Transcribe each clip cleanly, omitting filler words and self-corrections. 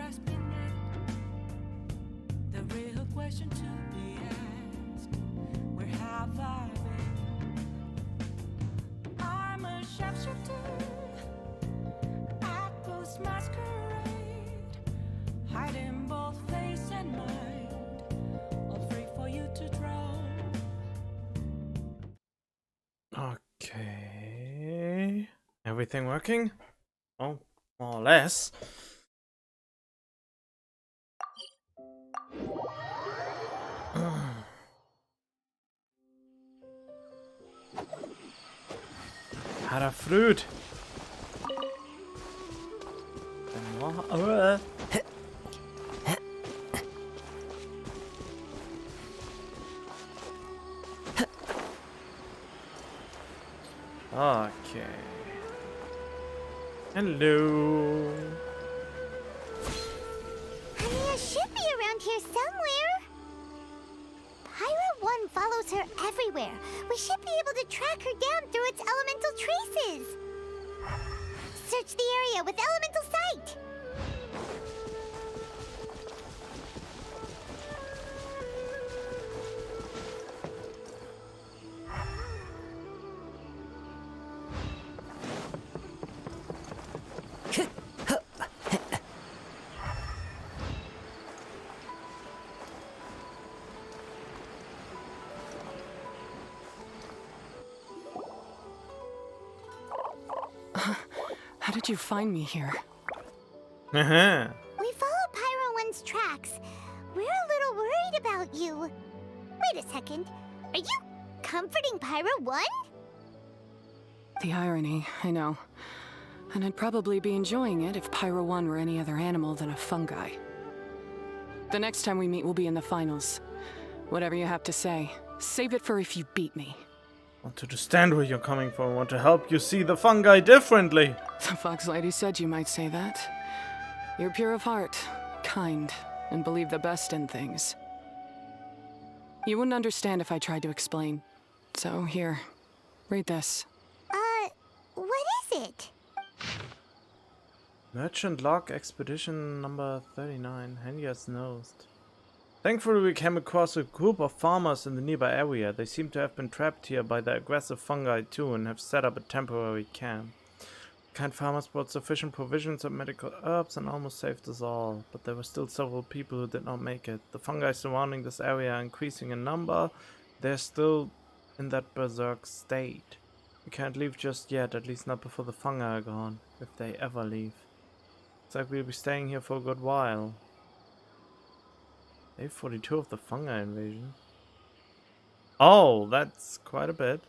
has been met. The real question to be asked, where have I been? I'm a sharpshooter at Ghost Masquerade, hiding both face and mind, all free for you to draw. Okay. Everything working? Oh, more or less. Had a fruit. Okay. Hello. Anya should be around here somewhere. Pyra 1 follows her everywhere. We should be able to track her down through its elemental traces. Search the area with elemental sight. How did you find me here? We follow Pyro 1's tracks. We're a little worried about you. Wait a second. Are you comforting Pyro 1? The irony, I know. And I'd probably be enjoying it if Pyro 1 were any other animal than a fungi. The next time we meet will be in the finals. Whatever you have to say, save it for if you beat me. I want to understand where you're coming from. I want to help you see the fungi differently. The Fox Lady said you might say that. You're pure of heart, kind, and believe the best in things. You wouldn't understand if I tried to explain. So here, read this. What is it? Merchant Log Expedition number 39. Handy as nosed. Thankfully we came across a group of farmers in the nearby area. They seem to have been trapped here by the aggressive fungi too and have set up a temporary camp. The kind farmers brought sufficient provisions of medical herbs and almost saved us all, but there were still several people who did not make it. The fungi surrounding this area are increasing in number. They're still in that berserk state. We can't leave just yet, at least not before the fungi are gone, if they ever leave. Looks like we'll be staying here for a good while. Day 42 of the fungi invasion. Oh, that's quite a bit.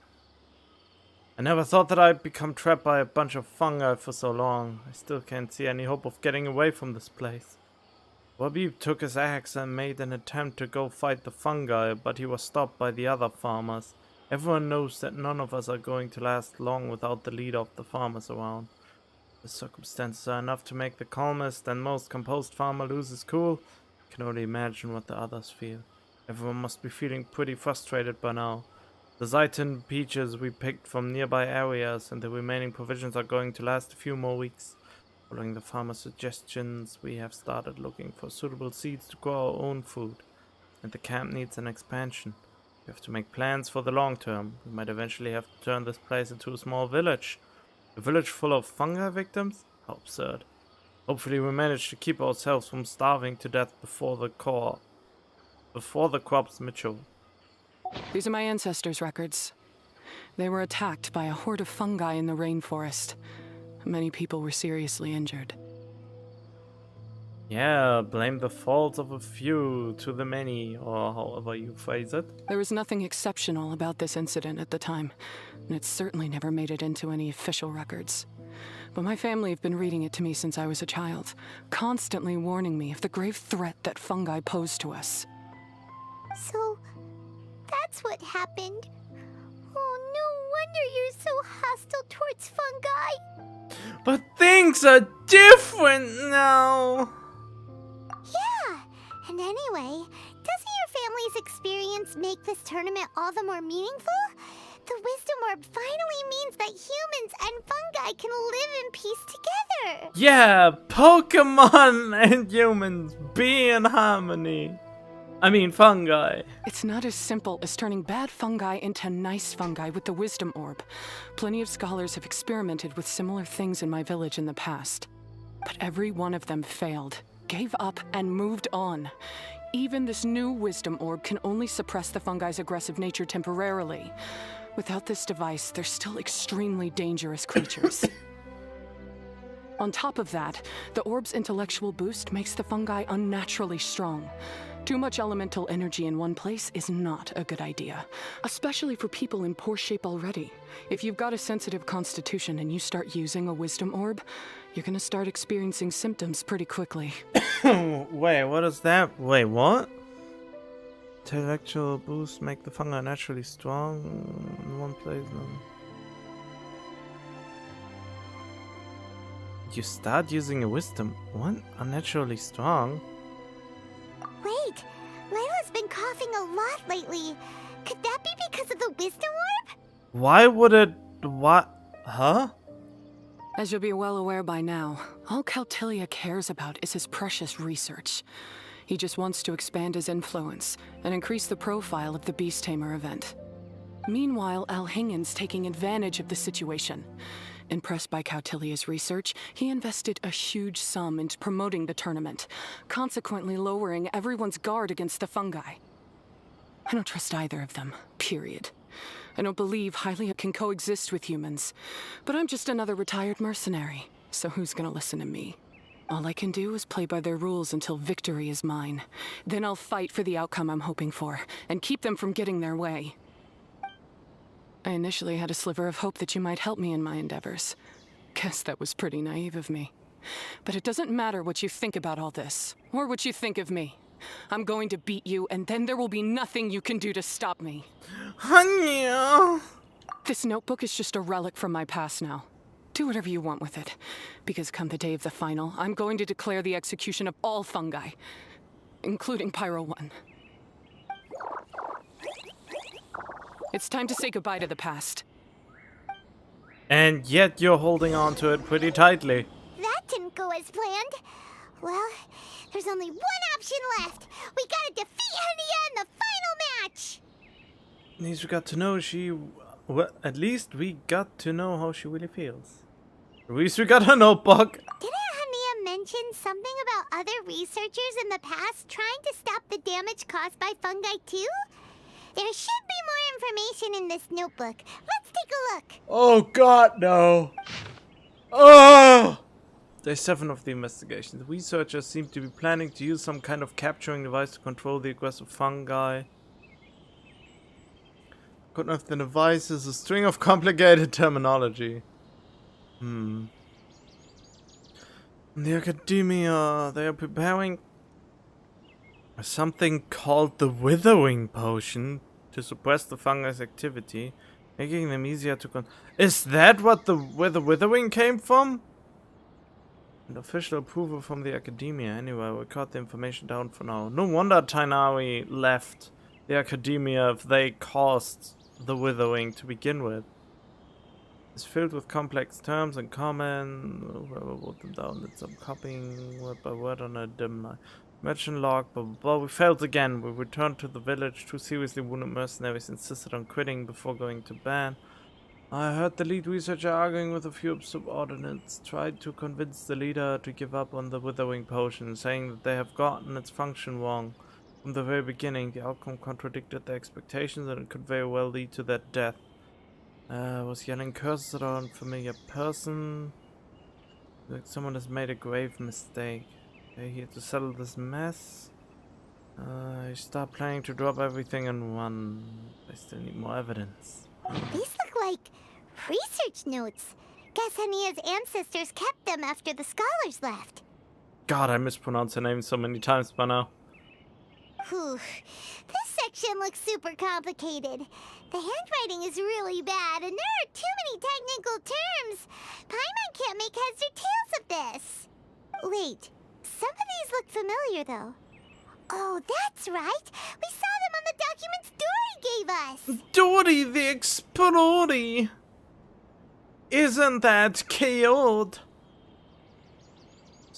I never thought that I'd become trapped by a bunch of fungi for so long. I still can't see any hope of getting away from this place. Wabib took his axe and made an attempt to go fight the fungi, but he was stopped by the other farmers. Everyone knows that none of us are going to last long without the leader of the farmers around. The circumstances are enough to make the calmest and most composed farmer lose his cool. I can only imagine what the others feel. Everyone must be feeling pretty frustrated by now. The Zaitan peaches we picked from nearby areas and the remaining provisions are going to last a few more weeks. Following the farmer's suggestions, we have started looking for suitable seeds to grow our own food. And the camp needs an expansion. We have to make plans for the long term. We might eventually have to turn this place into a small village. A village full of fungi victims? How absurd. Hopefully we manage to keep ourselves from starving to death before the crops mature. These are my ancestors' records. They were attacked by a horde of fungi in the rainforest. Many people were seriously injured. Yeah, blame the faults of a few to the many, or however you phrase it. There was nothing exceptional about this incident at the time, and it certainly never made it into any official records. But my family have been reading it to me since I was a child, constantly warning me of the grave threat that fungi pose to us. So, that's what happened. Oh, no wonder you're so hostile towards fungi. But things are different now! Yeah, and anyway, doesn't your family's experience make this tournament all the more meaningful? The Wisdom Orb finally means that humans and fungi can live in peace together. Yeah, Pokemon and humans be in harmony. I mean, fungi. It's not as simple as turning bad fungi into nice fungi with the Wisdom Orb. Plenty of scholars have experimented with similar things in my village in the past. But every one of them failed, gave up, and moved on. Even this new Wisdom Orb can only suppress the fungi's aggressive nature temporarily. Without this device, they're still extremely dangerous creatures. On top of that, the orb's intellectual boost makes the fungi unnaturally strong. Too much elemental energy in one place is not a good idea, especially for people in poor shape already. If you've got a sensitive constitution and you start using a Wisdom Orb, you're gonna start experiencing symptoms pretty quickly. Wait, what is that? Wait, what? Intellectual boost make the fungi naturally strong in one place. No. You start using a wisdom. What? Unnaturally strong? Wait, Layla's been coughing a lot lately. Could that be because of the Wisdom Orb? Why would it... What? Huh? As you'll be well aware by now, all Caltilia cares about is his precious research. He just wants to expand his influence and increase the profile of the Beast Tamer event. Meanwhile, Alhingen's taking advantage of the situation. Impressed by Cautilia's research, he invested a huge sum into promoting the tournament, consequently lowering everyone's guard against the fungi. I don't trust either of them, period. I don't believe Hylia can coexist with humans, but I'm just another retired mercenary, so who's gonna listen to me? All I can do is play by their rules until victory is mine. Then I'll fight for the outcome I'm hoping for, and keep them from getting their way. I initially had a sliver of hope that you might help me in my endeavors. Guess that was pretty naive of me. But it doesn't matter what you think about all this, or what you think of me. I'm going to beat you, and then there will be nothing you can do to stop me. Hanya! This notebook is just a relic from my past now. Do whatever you want with it, because come the day of the final, I'm going to declare the execution of all fungi, including Pyro 1. It's time to say goodbye to the past. And yet you're holding on to it pretty tightly. That didn't go as planned. Well, there's only one option left. We gotta defeat Hania in the final match! At least we got to know well, at least we got to know how she really feels. At least we got her notebook. Didn't Hania mention something about other researchers in the past trying to stop the damage caused by fungi too? There should be more information in this notebook. Let's take a look. Oh god, no. Oh! Day 7 of the investigation. The researchers seem to be planning to use some kind of capturing device to control the aggressive fungi. According to the device is a string of complicated terminology. In the academia, they are preparing something called the Withering Potion to suppress the fungus activity, making them easier to Is that what where the Withering came from? And official approval from the academia. Anyway, we got the information down for now. No wonder Tainari left the academia if they caused the Withering to begin with. It's filled with complex terms and common. Whoever wrote them down did some copying word by word on a dim line. Merchant log, blah blah blah. We failed again. We returned to the village. 2 seriously wounded mercenaries insisted on quitting before going to ban. I heard the lead researcher arguing with a few subordinates, tried to convince the leader to give up on the Withering Potion, saying that they have gotten its function wrong. From the very beginning, the outcome contradicted their expectations and it could very well lead to their death. Was yelling curses at an unfamiliar person. Like someone has made a grave mistake. They're here to settle this mess. I start planning to drop everything and run. I still need more evidence. These look like research notes. Guess Hania's ancestors kept them after the scholars left. God, I mispronounced her name so many times by now. Whew. This section looks super complicated. The handwriting is really bad, and there are too many technical terms. Paimon can't make heads or tails of this. Wait, some of these look familiar, though. Oh, that's right. We saw them on the documents Dory gave us. Dory the Explorer! Isn't that cute?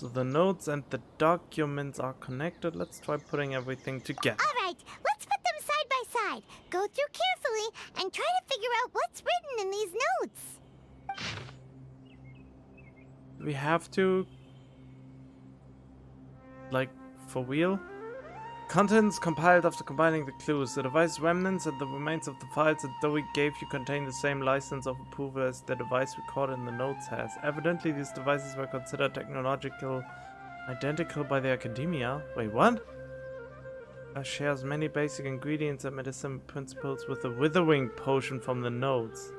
So the notes and the documents are connected. Let's try putting everything together. Alright, let's put them side by side. Go through carefully and try to figure out what's written in these notes. We have to... like, for real? Contents compiled after combining the clues. The device remnants and the remains of the files that Dewey gave you contain the same license of approval as the device recorded in the notes has. Evidently, these devices were considered technological identical by the academia. Wait, what? Shares many basic ingredients and medicine principles with the withering potion from the notes.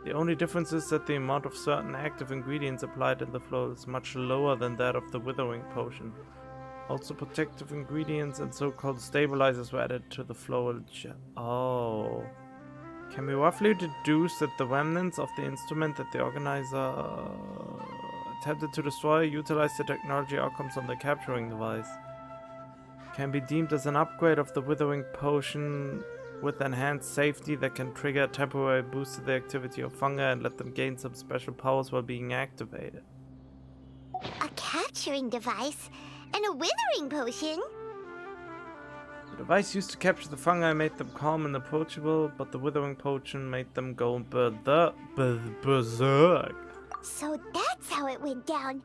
The only difference is that the amount of certain active ingredients applied in the flow is much lower than that of the withering potion. Also, protective ingredients and so-called stabilizers were added to the flow. Oh. Can we roughly deduce that the remnants of the instrument that the organizer attempted to destroy utilized the technology outcomes on the capturing device? Can be deemed as an upgrade of the withering potion with enhanced safety that can trigger a temporary boost to the activity of fungi and let them gain some special powers while being activated. A capturing device and a withering potion? The device used to capture the fungi made them calm and approachable, but the withering potion made them go berserk. So that's how it went down.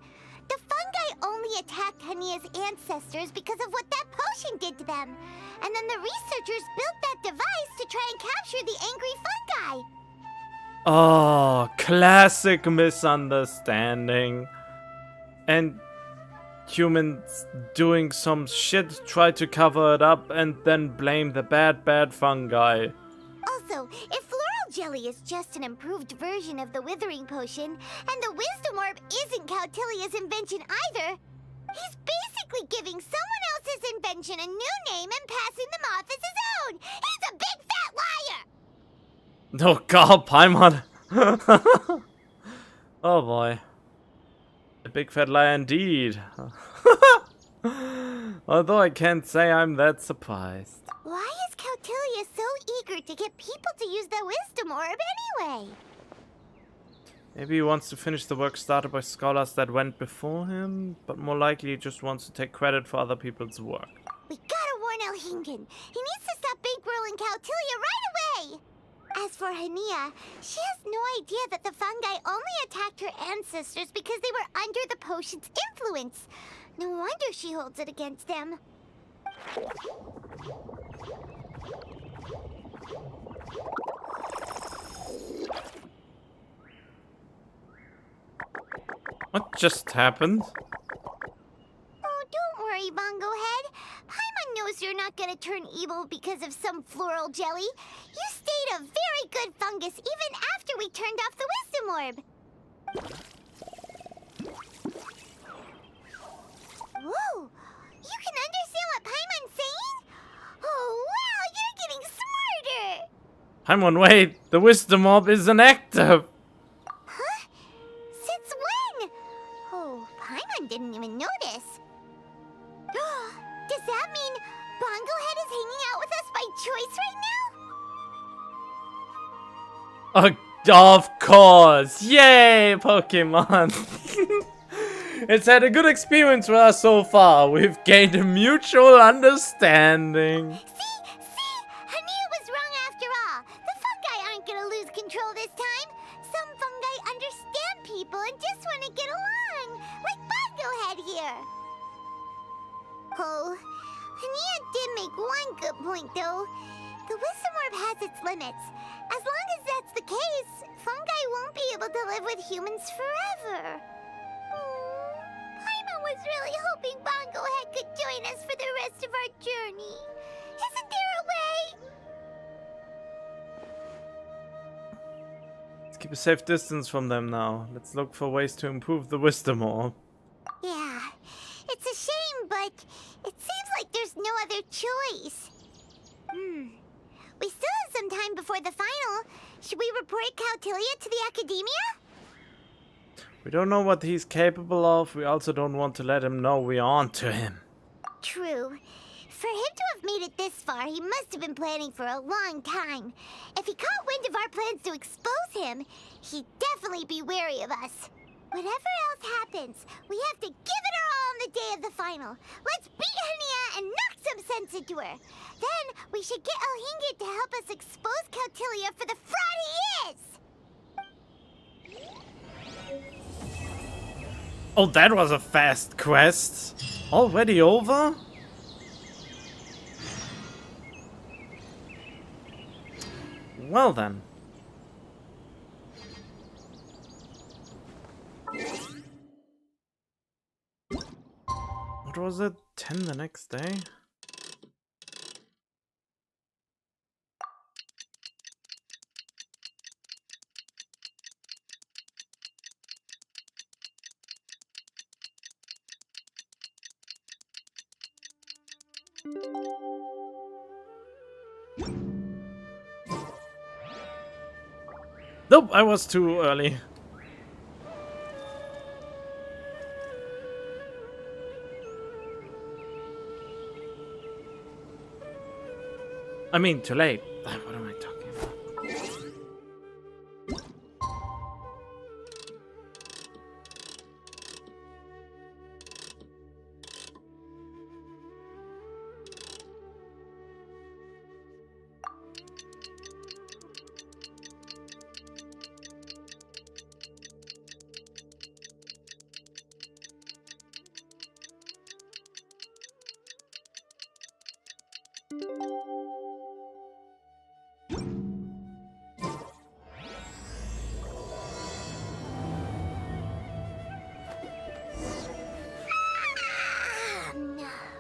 The fungi only attacked Hania's ancestors because of what that potion did to them. And then the researchers built that device to try and capture the angry fungi. Oh, classic misunderstanding. And humans doing some shit, try to cover it up, and then blame the bad fungi. Also, if floral jelly is just an improved version of the withering potion, and the wisdom orb isn't Cautilia's invention either, he's basically giving someone else's invention a new name and passing them off as his own. He's a big fat liar! Oh god, Paimon. Oh boy. A big fat liar indeed. Although I can't say I'm that surprised. Why is Cautilia so eager to get people to use the wisdom orb anyway? Maybe he wants to finish the work started by scholars that went before him, but more likely he just wants to take credit for other people's work. We gotta warn Elhingen. He needs to stop bankrolling Cautilia right away! As for Hania, she has no idea that the fungi only attacked her ancestors because they were under the potion's influence. No wonder she holds it against them. What just happened? Oh, don't worry, Bongo Head. Paimon knows you're not gonna turn evil because of some floral jelly. You stayed a very good fungus even after we turned off the wisdom orb. Whoa! You can understand what Paimon's saying? Oh, wow, you're getting smarter! Paimon, wait! The wisdom orb isn't active! Huh? Since when? Oh, Paimon didn't even notice. Does that mean Bongo Head is hanging out with us by choice right now? Of course! Yay, Pokemon! It's had a good experience with us so far. We've gained a mutual understanding. See? Hania was wrong after all. The fungi aren't gonna lose control this time. Some fungi understand people and just want to get along. Like Bongo Head here. Oh, Hania did make one good point though. The wisdom orb has its limits. As long as that's the case, fungi won't be able to live with humans forever. Paimon was really hoping Bongo Head could join us for the rest of our journey. Isn't there a way? Let's keep a safe distance from them now. Let's look for ways to improve the wisdom orb. Yeah, it's a shame, but it seems like there's no other choice. We still have some time before the final. Should we report Cautilia to the academia? We don't know what he's capable of. We also don't want to let him know we're on to him. True. For him to have made it this far, he must have been planning for a long time. If he caught wind of our plans to expose him, he'd definitely be wary of us. Whatever else happens, we have to give it our all the day of the final. Let's beat Hania and knock some sense into her. Then we should get Elhingit to help us expose Cautilia for the fraud he is! Oh, that was a fast quest. Already over? Well then. What was it? 10 the next day? Nope, I was too early. I mean, too late. What am I talking about?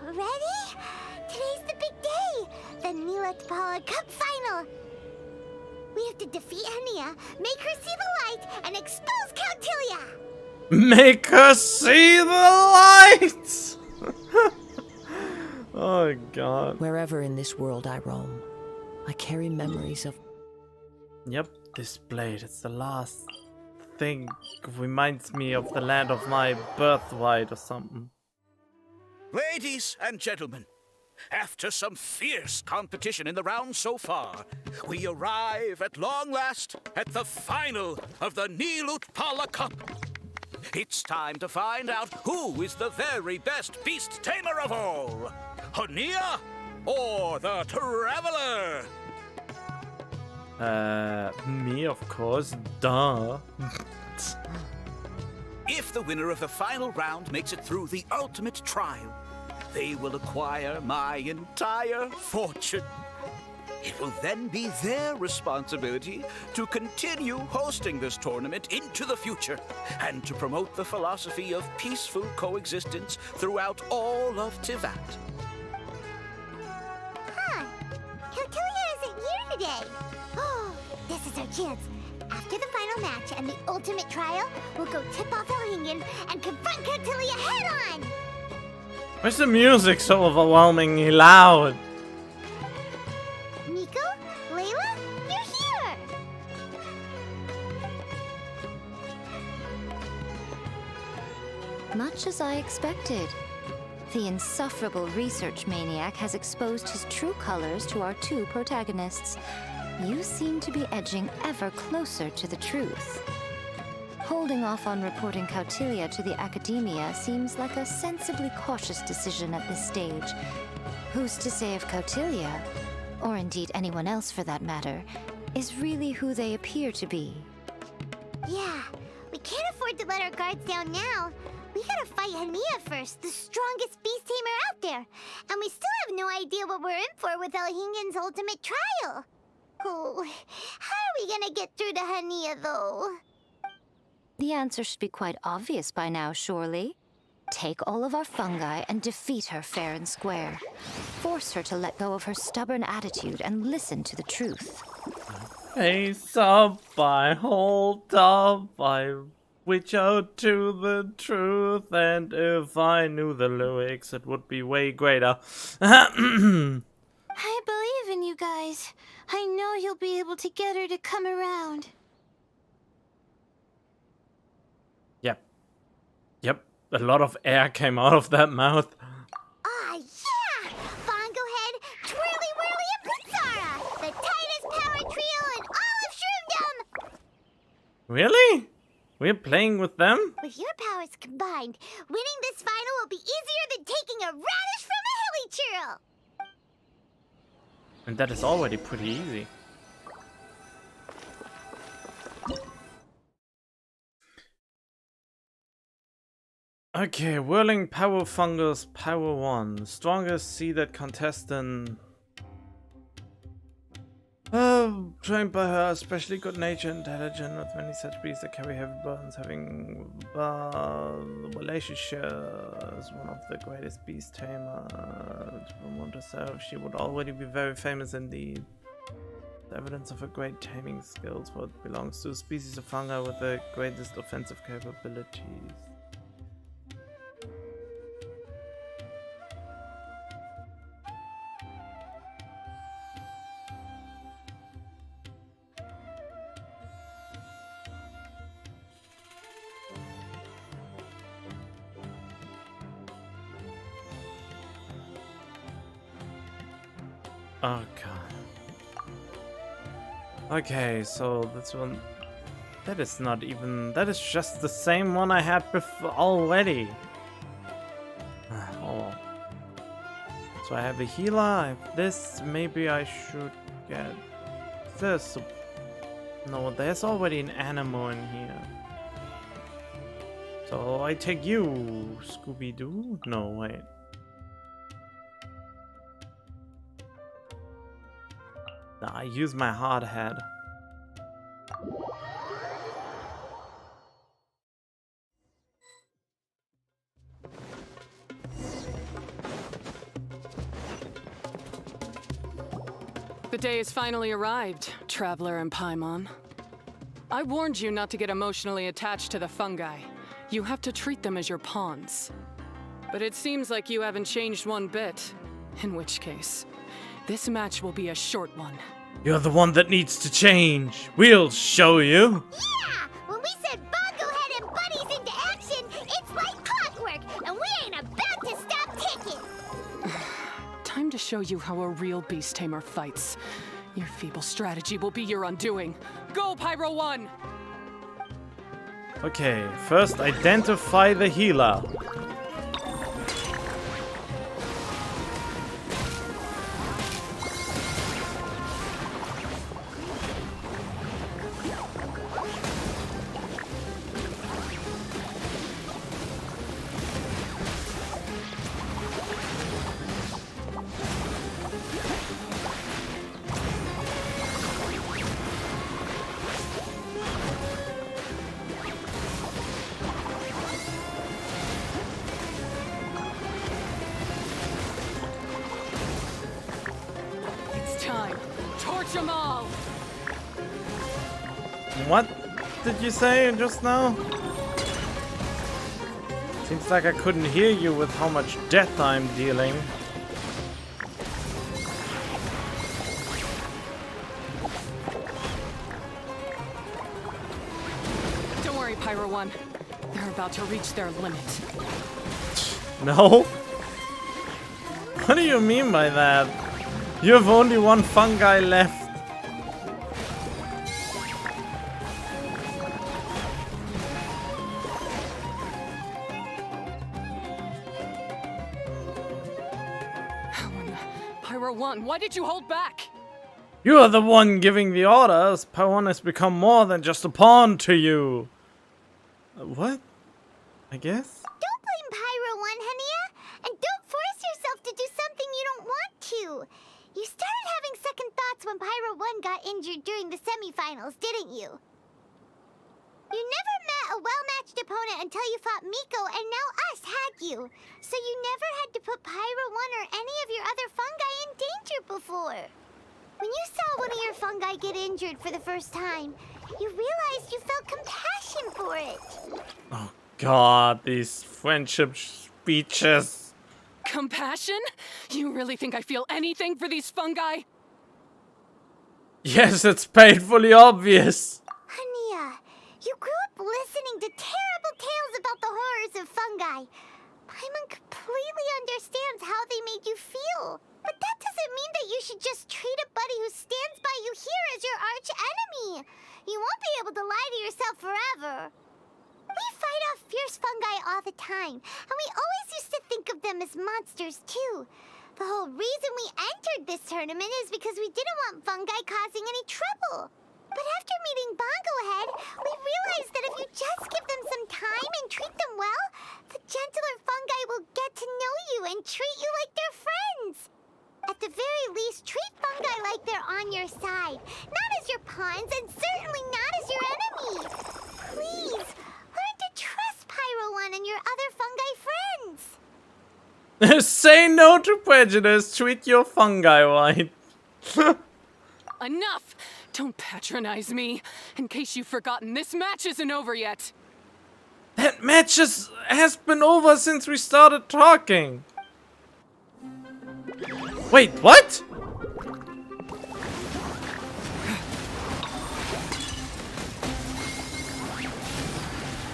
Ready? Today's the big day! The Nilatpala Cup Final! We have to defeat Hania, make her see the light, and expose Cautilia! Make her see the light! Oh god. Wherever in this world I roam, I carry memories of... Yep, this blade, it's the last thing. Reminds me of the land of my birthright or something. Ladies and gentlemen, after some fierce competition in the round so far, we arrive at long last at the final of the Nilutpala Cup. It's time to find out who is the very best beast tamer of all, Hania or the Traveler? Me of course, duh. If the winner of the final round makes it through the ultimate trial, they will acquire my entire fortune. It will then be their responsibility to continue hosting this tournament into the future and to promote the philosophy of peaceful coexistence throughout all of Tivat. Huh. Cautilia isn't here today. Oh, this is our chance. After the final match and the ultimate trial, we'll go tip off Elhingen and confront Cautilia head-on! Why's the music so overwhelmingly loud? Nico? Layla? You're here! Much as I expected. The insufferable research maniac has exposed his true colors to our two protagonists. You seem to be edging ever closer to the truth. Holding off on reporting Cautilia to the Academia seems like a sensibly cautious decision at this stage. Who's to say if Cautilia, or indeed anyone else for that matter, is really who they appear to be? Yeah, we can't afford to let our guards down now. We gotta fight Hania first, the strongest beast tamer out there. And we still have no idea what we're in for with Elhingen's ultimate trial. Oh, how are we gonna get through to Hania, though? The answer should be quite obvious by now, surely. Take all of our fungi and defeat her fair and square. Force her to let go of her stubborn attitude and listen to the truth. Face up, I hold up, I reach out to the truth, and if I knew the lyrics, it would be way greater. I believe in you guys. I know you'll be able to get her to come around. Yep, a lot of air came out of that mouth. Ah, yeah! Bongo Head, Twirly Whirly, and Blitzara! The tightest power trio in all of Shroomdom! Really? We're playing with them? With your powers combined, winning this final will be easier than taking a radish from a hilly churl. And that is already pretty easy. Okay, Whirling Power Fungus Power 1. Strongest seeded contestant. Trained by her, especially good nature, intelligent, with many such beasts that carry heavy burdens, having relationships, one of the greatest beast tamers. From herself, she would already be very famous indeed. The evidence of her great taming skills, for it belongs to a species of fungi with the greatest offensive capabilities. Oh god. Okay, so this one... That is not even... That is just the same one I had before already. Oh. So I have a healer, I have this, maybe I should get this. No, there's already an animal in here. So I take you, Scooby-Doo? No, wait. Nah, I use my hard head. The day has finally arrived, Traveler and Paimon. I warned you not to get emotionally attached to the fungi. You have to treat them as your pawns. But it seems like you haven't changed one bit. In which case, this match will be a short one. You're the one that needs to change. We'll show you. Yeah! When we said Bongo Head and Buddies into action, it's like clockwork, and we ain't about to stop ticking! Time to show you how a real beast tamer fights. Your feeble strategy will be your undoing. Go, Pyro 1! Okay, first identify the healer. What did you say just now? Seems like I couldn't hear you with how much death I'm dealing. Don't worry, Pyro 1. They're about to reach their limit. No? What do you mean by that? You have only one fungi left. Pyro 1, why did you hold back? You are the one giving the orders. Pawn has become more than just a pawn to you. What? I guess? Don't blame Pyro 1, Hania! And don't force yourself to do something you don't want to! You started having second thoughts when Pyro 1 got injured during the semifinals, didn't you? You never met a well-matched opponent until you fought Miko, and now us had you. So you never had to put Pyro 1 or any of your other fungi in danger before. When you saw one of your fungi get injured for the first time, you realized you felt compassion for it. Oh god, these friendship speeches. Compassion? You really think I feel anything for these fungi? Yes, it's painfully obvious. Hania, you grew up listening to terrible tales about the horrors of fungi. Paimon completely understands how they made you feel. But that doesn't mean that you should just treat a buddy who stands by you here as your arch enemy. You won't be able to lie to yourself forever. fierce fungi all the time, and we always used to think of them as monsters too. The whole reason we entered this tournament is because we didn't want fungi causing any trouble. But after meeting Bongo Head, we realized that if you just give them some time and treat them well, the gentler fungi will get to know you and treat you like their friends. At the very least, treat fungi like they're on your side, not as your pawns and certainly not as your enemies. Please, learn to trust Pyro One and your other fungi friends. Say no to prejudice. Treat your fungi right. Enough! Don't patronize me. In case you've forgotten, this match isn't over yet. That match has been over since we started talking. Wait, what?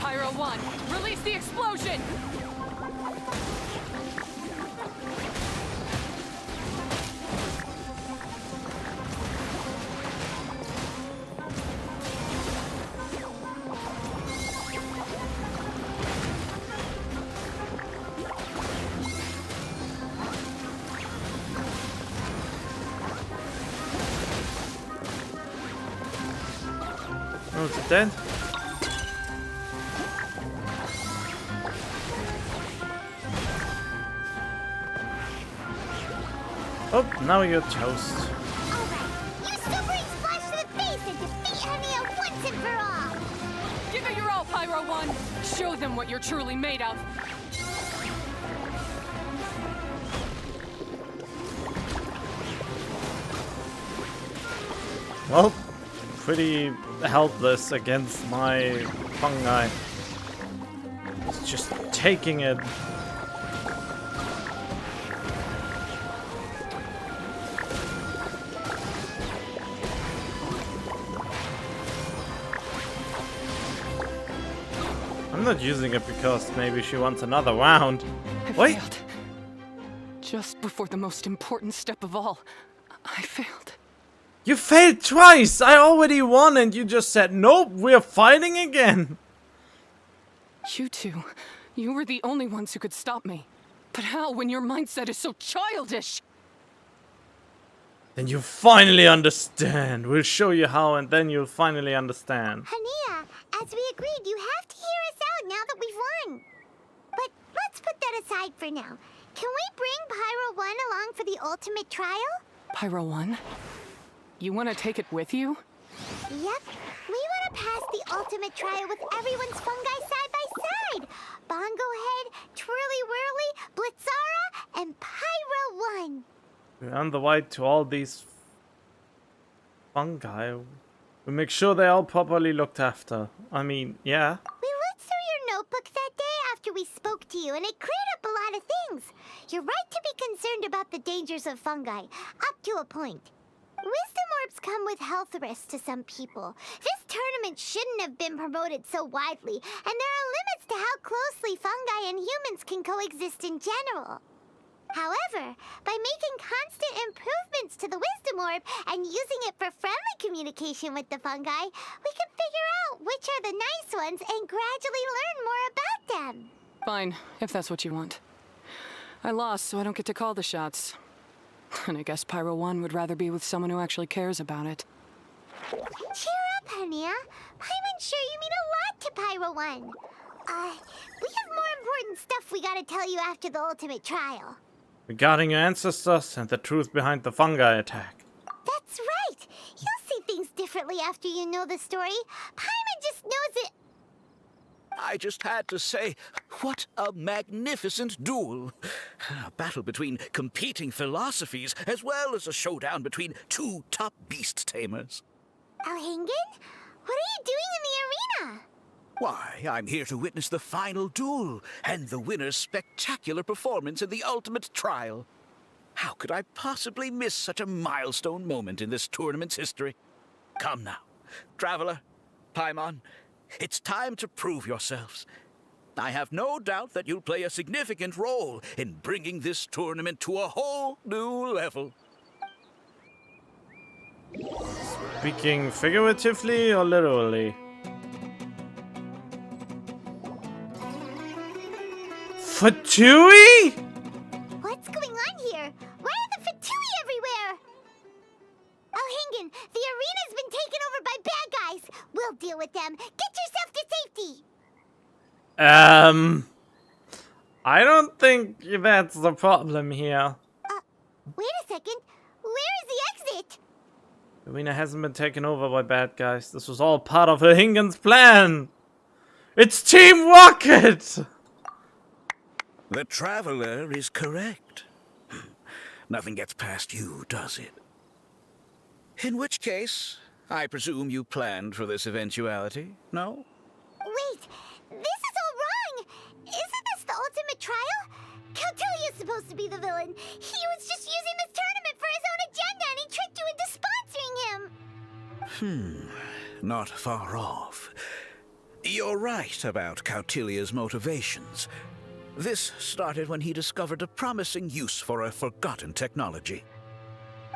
Pyro 1, release the explosion! Oh, is it dead? Oh, now you're toast. Alright, you still bring Splash to the face and defeat Henia once and for all! Give it your all, Pyro 1! Show them what you're truly made of! Well, pretty helpless against my fungi. It's just taking it. I'm not using it because maybe she wants another round. I Wait! failed. Just before the most important step of all, I failed. You failed twice! I already won and you just said, nope, we're fighting again! You two, you were the only ones who could stop me. But how when your mindset is so childish? Then you finally understand. We'll show you how and then you'll finally understand. Hania, as we agreed, you have to hear us out now that we've won. But let's put that aside for now. Can we bring Pyro 1 along for the ultimate trial? Pyro 1? You want to take it with you? Yep. We want to pass the ultimate trial with everyone's fungi side by side. Bongo Head, Twirly Whirly, Blitzara, and Pyro 1. We earn the right to all these fungi. We make sure they're all properly looked after. I mean, yeah. We looked through your notebook that day after we spoke to you, and it cleared up a lot of things. You're right to be concerned about the dangers of fungi, up to a point. Wisdom orbs come with health risks to some people. This tournament shouldn't have been promoted so widely, and there are limits to how closely fungi and humans can coexist in general. However, by making constant improvements to the Wisdom Orb and using it for friendly communication with the fungi, we can figure out which are the nice ones and gradually learn more about them. Fine, if that's what you want. I lost, so I don't get to call the shots. And I guess Pyro 1 would rather be with someone who actually cares about it. Cheer up, Hania. Paimon's sure you mean a lot to Pyro 1. We have more important stuff we gotta tell you after the ultimate trial. Regarding your ancestors and the truth behind the fungi attack. That's right. You'll see things differently after you know the story. Paimon just knows it. I just had to say, what a magnificent duel. A battle between competing philosophies, as well as a showdown between two top beast tamers. Alhingen? What are you doing in the arena? Why, I'm here to witness the final duel and the winner's spectacular performance in the ultimate trial. How could I possibly miss such a milestone moment in this tournament's history? Come now, Traveler, Paimon, it's time to prove yourselves. I have no doubt that you'll play a significant role in bringing this tournament to a whole new level. Speaking figuratively or literally? Fatui? What's going on here? Why are the Fatui everywhere? Oh, Hingen, the arena's been taken over by bad guys. We'll deal with them. Get yourself to safety. I don't think that's the problem here. Wait a second. Where is the exit? The arena hasn't been taken over by bad guys. This was all part of Hingen's plan. It's Team Rocket! The Traveler is correct. Nothing gets past you, does it? In which case, I presume you planned for this eventuality, no? Wait, this is all wrong. Isn't this the ultimate trial? Cautilia's supposed to be the villain. He was just using this tournament for his own agenda and he tricked you into sponsoring him. Not far off. You're right about Cautilia's motivations. This started when he discovered a promising use for a forgotten technology.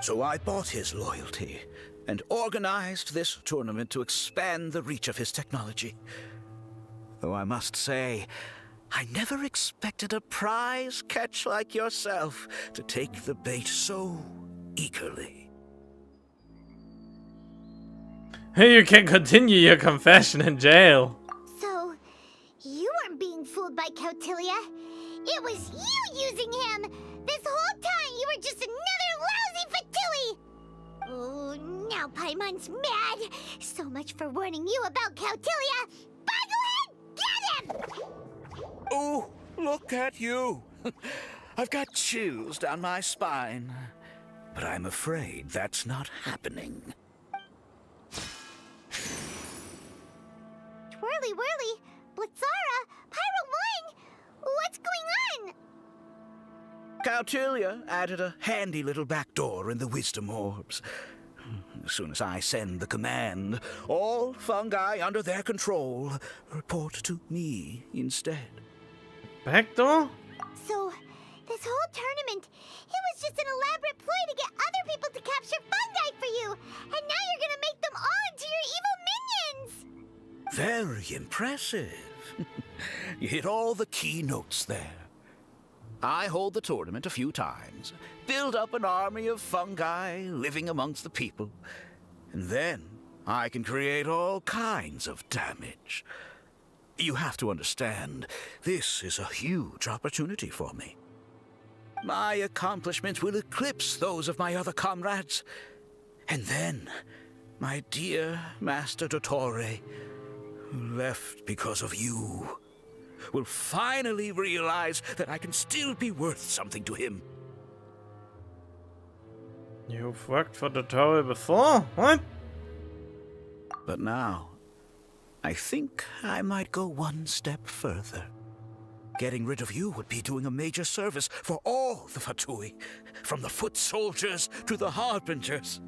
So I bought his loyalty and organized this tournament to expand the reach of his technology. Though I must say, I never expected a prize catch like yourself to take the bait so eagerly. You can continue your confession in jail. So, you weren't being fooled by Cautilia. It was you using him. This whole time you were just another lousy Fatui. Oh, now Paimon's mad. So much for warning you about Cautilia. Boglehead, get him! Oh, look at you. I've got chills down my spine. But I'm afraid that's not happening. Twirly whirly, Blitzara, Pyro 1, what's going on? Cautilia added a handy little back door in the wisdom orbs. As soon as I send the command, all fungi under their control report to me instead. Backdoor? So, this whole tournament, it was just an elaborate ploy to get other people to capture fungi for you, and now you're gonna make them all into your evil minions! Very impressive. You hit all the key notes there. I hold the tournament a few times, build up an army of fungi living amongst the people, and then I can create all kinds of damage. You have to understand, this is a huge opportunity for me. My accomplishments will eclipse those of my other comrades. And then, my dear Master Dottore, who left because of you, will finally realize that I can still be worth something to him. You've worked for Dottore before? What? But now, I think I might go one step further. Getting rid of you would be doing a major service for all the Fatui, from the foot soldiers to the harbingers.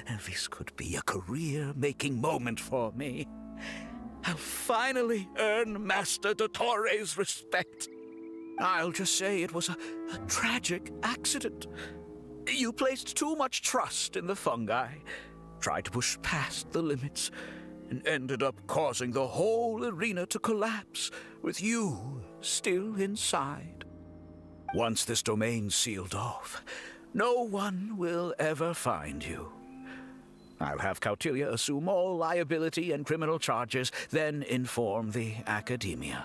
And this could be a career-making moment for me. I'll finally earn Master Dottore's respect. I'll just say it was a tragic accident. You placed too much trust in the fungi, tried to push past the limits, and ended up causing the whole arena to collapse, with you still inside. Once this domain's sealed off, no one will ever find you. I'll have Cautilia assume all liability and criminal charges, then inform the Academia.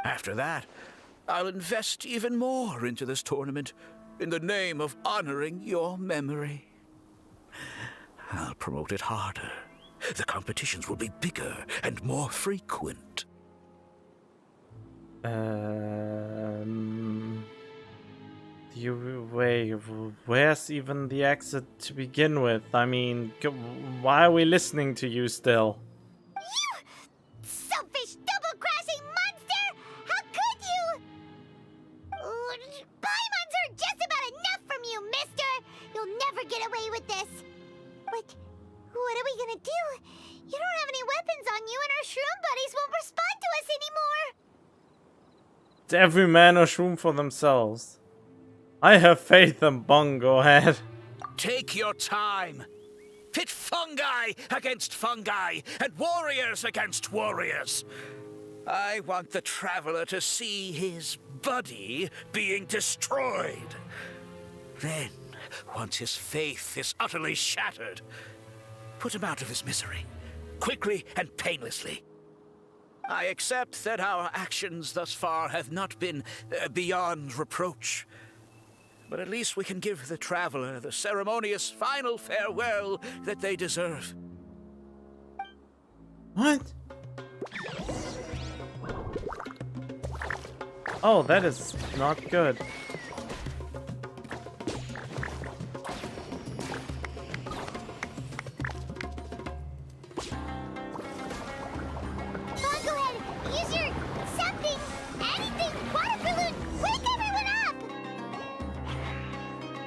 After that, I'll invest even more into this tournament in the name of honoring your memory. I'll promote it harder. The competitions will be bigger and more frequent. Where's even the exit to begin with? I mean, why are we listening to you still? You selfish, double-crashing monster! How could you? Paimons are just about enough from you, mister! You'll never get away with this! But what are we gonna do? You don't have any weapons on you and our shroom buddies won't respond to us anymore! It's every man a shroom for themselves. I have faith in Bong, go ahead. Take your time. Pit fungi against fungi, and warriors against warriors. I want the traveler to see his buddy being destroyed. Then, once his faith is utterly shattered, put him out of his misery, quickly and painlessly. I accept that our actions thus far have not been beyond reproach. But at least we can give the traveler the ceremonious final farewell that they deserve. What? Oh, that is not good. Use your something, anything, water balloon. Wake everyone up!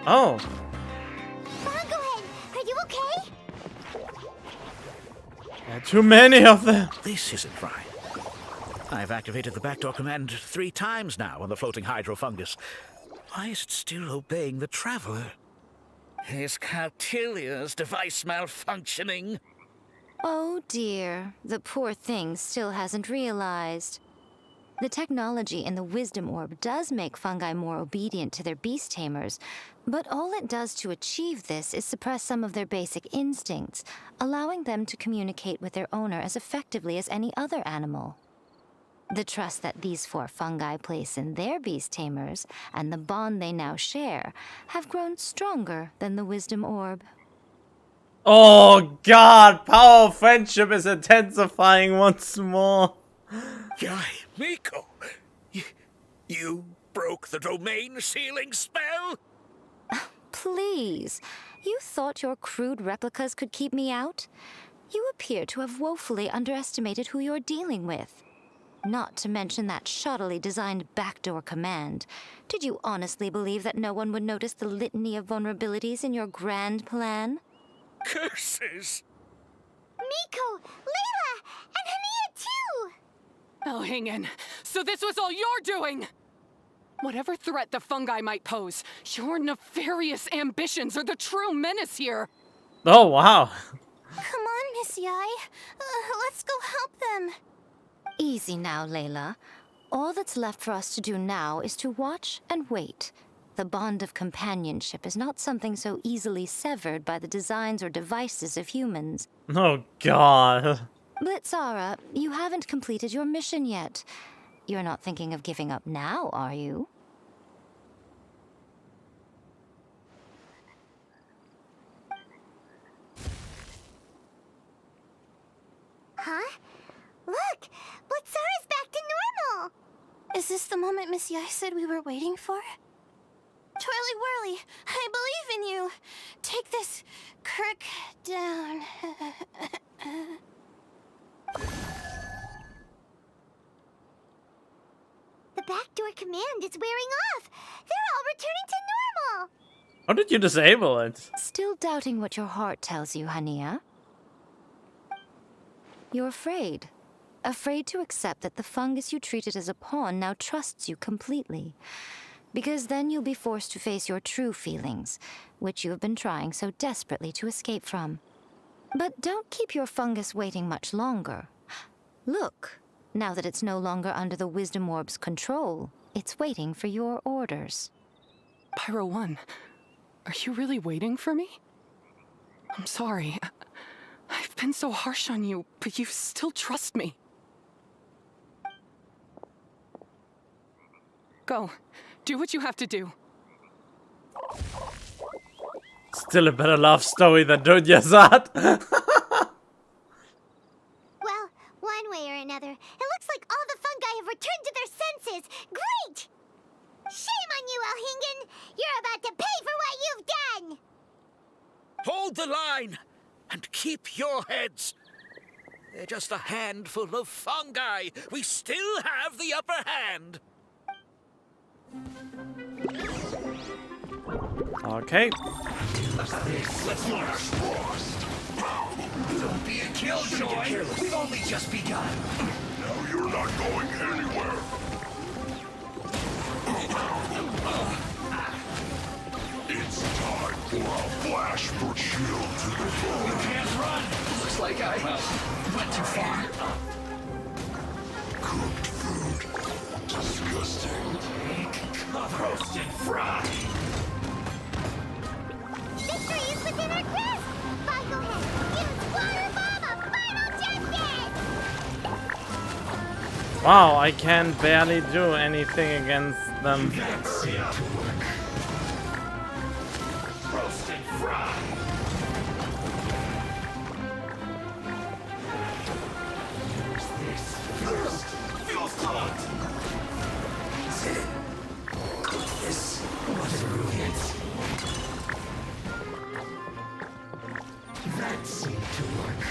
Oh, Bongohead, are you okay? there are too many of them. This isn't right. I've activated the backdoor command 3 times now on the floating hydrofungus. Why is it still obeying the traveler? Is Caltilia's device malfunctioning? Oh dear, the poor thing still hasn't realized. The technology in the Wisdom Orb does make fungi more obedient to their beast tamers, but all it does to achieve this is suppress some of their basic instincts, allowing them to communicate with their owner as effectively as any other animal. The trust that these 4 fungi place in their beast tamers, and the bond they now share, have grown stronger than the Wisdom Orb. Oh god, power of friendship is intensifying once more. Yai, Miko! You broke the domain sealing spell? Please, you thought your crude replicas could keep me out? You appear to have woefully underestimated who you're dealing with. Not to mention that shoddily designed backdoor command. Did you honestly believe that no one would notice the litany of vulnerabilities in your grand plan? Curses! Miko, Layla, and Hania too! Oh, hang in. So this was all you're doing! Whatever threat the fungi might pose, your nefarious ambitions are the true menace here! Oh wow. Come on, Miss Yai. Let's go help them. Easy now, Layla. All that's left for us to do now is to watch and wait. The bond of companionship is not something so easily severed by the designs or devices of humans. Oh god. Blitzara, you haven't completed your mission yet. You're not thinking of giving up now, are you? Huh? Look! Blitzara's back to normal! Is this the moment Miss Yai said we were waiting for? Twirly Whirly, I believe in you! Take this crook down. The backdoor command is wearing off! They're all returning to normal! How did you disable it? Still doubting what your heart tells you, Hania? You're afraid. Afraid to accept that the fungus you treated as a pawn now trusts you completely. Because then you'll be forced to face your true feelings, which you have been trying so desperately to escape from. But don't keep your fungus waiting much longer. Look, now that it's no longer under the Wisdom Orb's control, it's waiting for your orders. Pyro 1, are you really waiting for me? I'm sorry. I've been so harsh on you, but you still trust me. Go. Do what you have to do. Still a better love story than Dunya Zad. Well, one way or another, it looks like all the fungi have returned to their senses. Great! Shame on you, Elhingen! You're about to pay for what you've done! Hold the line and keep your heads. They're just a handful of fungi. We still have the upper hand. Okay. Don't be a killjoy. We've only just begun. Now you're not going anywhere. It's time for a flash for chill to the bone. You can't run. Looks like I went too far. Cooked food. Disgusting. Roasted fry. Victory is within our grasp! Fine, go ahead. Use Water Bomb of Final Justice! Wow, I can barely do anything against them. That's it. Roasted fry. What's this? Thirst. Feels clogged. This was brilliant. That seemed to work.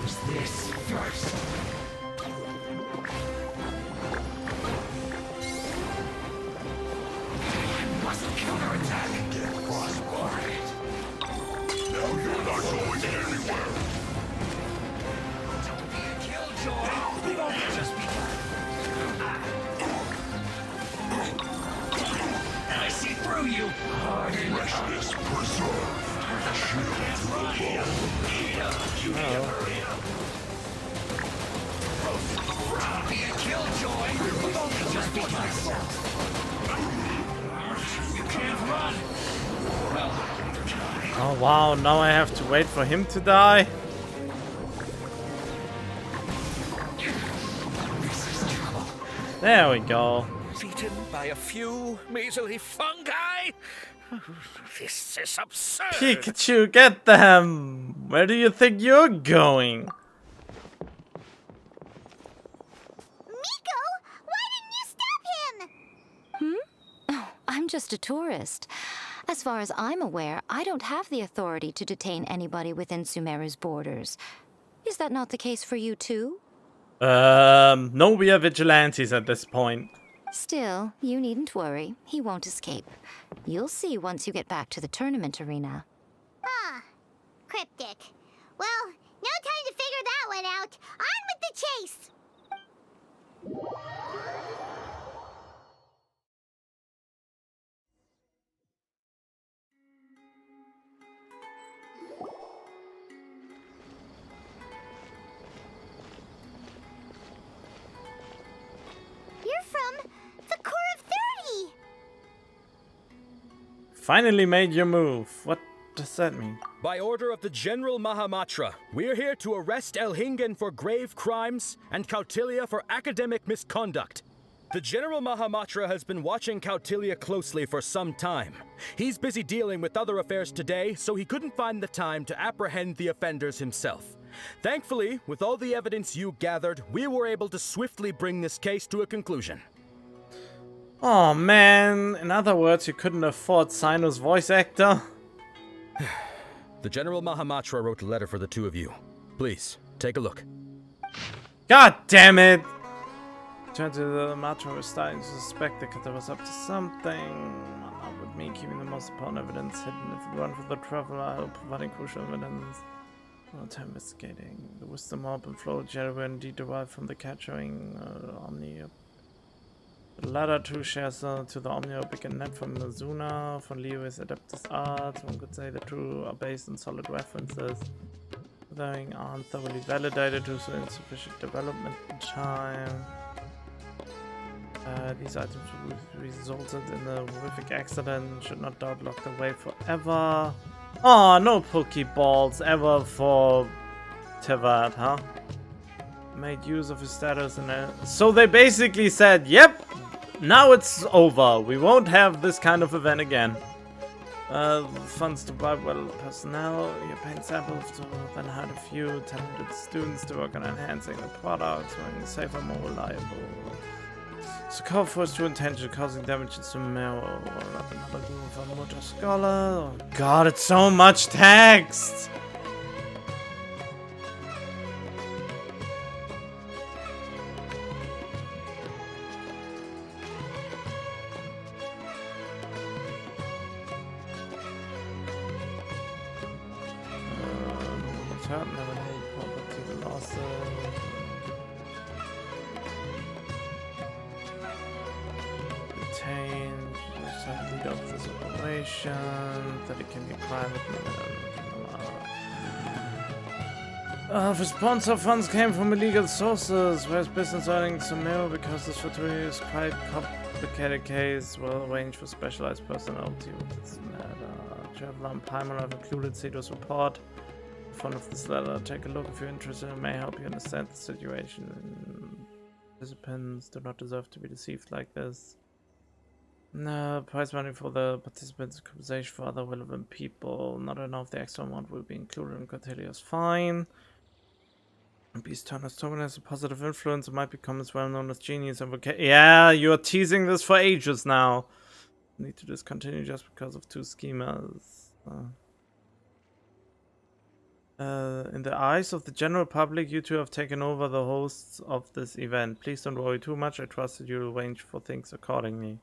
Use this first. Must counterattack. Get crossbodied. Now you're not going anywhere. Don't be a killjoy. We've only just begun. I see through you. Freshness preserved. Shield to the bone. Be a killjoy. We've only just begun. You can't run. Well, try. Oh wow, now I have to wait for him to die. This is trouble. There we go. Beaten by a few measly fungi? This is absurd. Pikachu, get them! Where do you think you're going? Miko, why didn't you stop him? Oh, I'm just a tourist. As far as I'm aware, I don't have the authority to detain anybody within Sumeru's borders. Is that not the case for you too? No, we are vigilantes at this point. Still, you needn't worry. He won't escape. You'll see once you get back to the tournament arena. Ah, cryptic. Well, no time to figure that one out. On with the chase! You're from the Core of 30! Finally made your move. What does that mean? By order of the General Mahamatra, we're here to arrest Elhingen for grave crimes and Kautilya for academic misconduct. The General Mahamatra has been watching Kautilya closely for some time. He's busy dealing with other affairs today, so he couldn't find the time to apprehend the offenders himself. Thankfully, with all the evidence you gathered, we were able to swiftly bring this case to a conclusion. Oh man, in other words, you couldn't afford Sino's voice actor? The General Mahamatra wrote a letter for the two of you. Please, take a look. God damn it! Turned to the Matra was starting to suspect that Kata was up to something. Not with me keeping the most important evidence hidden. If it weren't for the traveler providing crucial evidence. Well, time investigating. The wisdom orb and flow gel were indeed derived from the capturing Omni. The latter two shares to the Omniopic and net from Mizuna, von Lewis Adeptus Art. One could say the two are based on solid references. They aren't thoroughly validated due to insufficient development time. These items resulted in a horrific accident. Should not doubt locked away forever. Oh, no Pokeballs ever for Tevat, huh? Made use of his status and so they basically said, yep, now it's over. We won't have this kind of event again. Funds to buy well personnel. You're paying samples to then hired a few talented students to work on enhancing the products, making it safer, more reliable. So call for true intention, causing damage to Sumeru. Another group of a motor scholar. Oh god, it's so much text! Return eliminate property losses. observation that it can be private. Response of funds came from illegal sources, whereas business earnings are nil because this fraternity is quite complicated case, well arranged for specialized personnel to this matter. Traveler and Paimon have included Cito's report. In front of this letter, take a look if you're interested. It may help you understand the situation. Participants do not deserve to be deceived like this. No, prize money for the participants, compensation for other relevant people. Not enough, the extra amount will be included in Cortelia's fine. Beast Turner's token has a positive influence. It might become as well known as genius and yeah, you're teasing this for ages now. Need to discontinue just because of two schemas. In the eyes of the general public, you two have taken over the hosts of this event. Please don't worry too much. I trust that you'll arrange for things accordingly.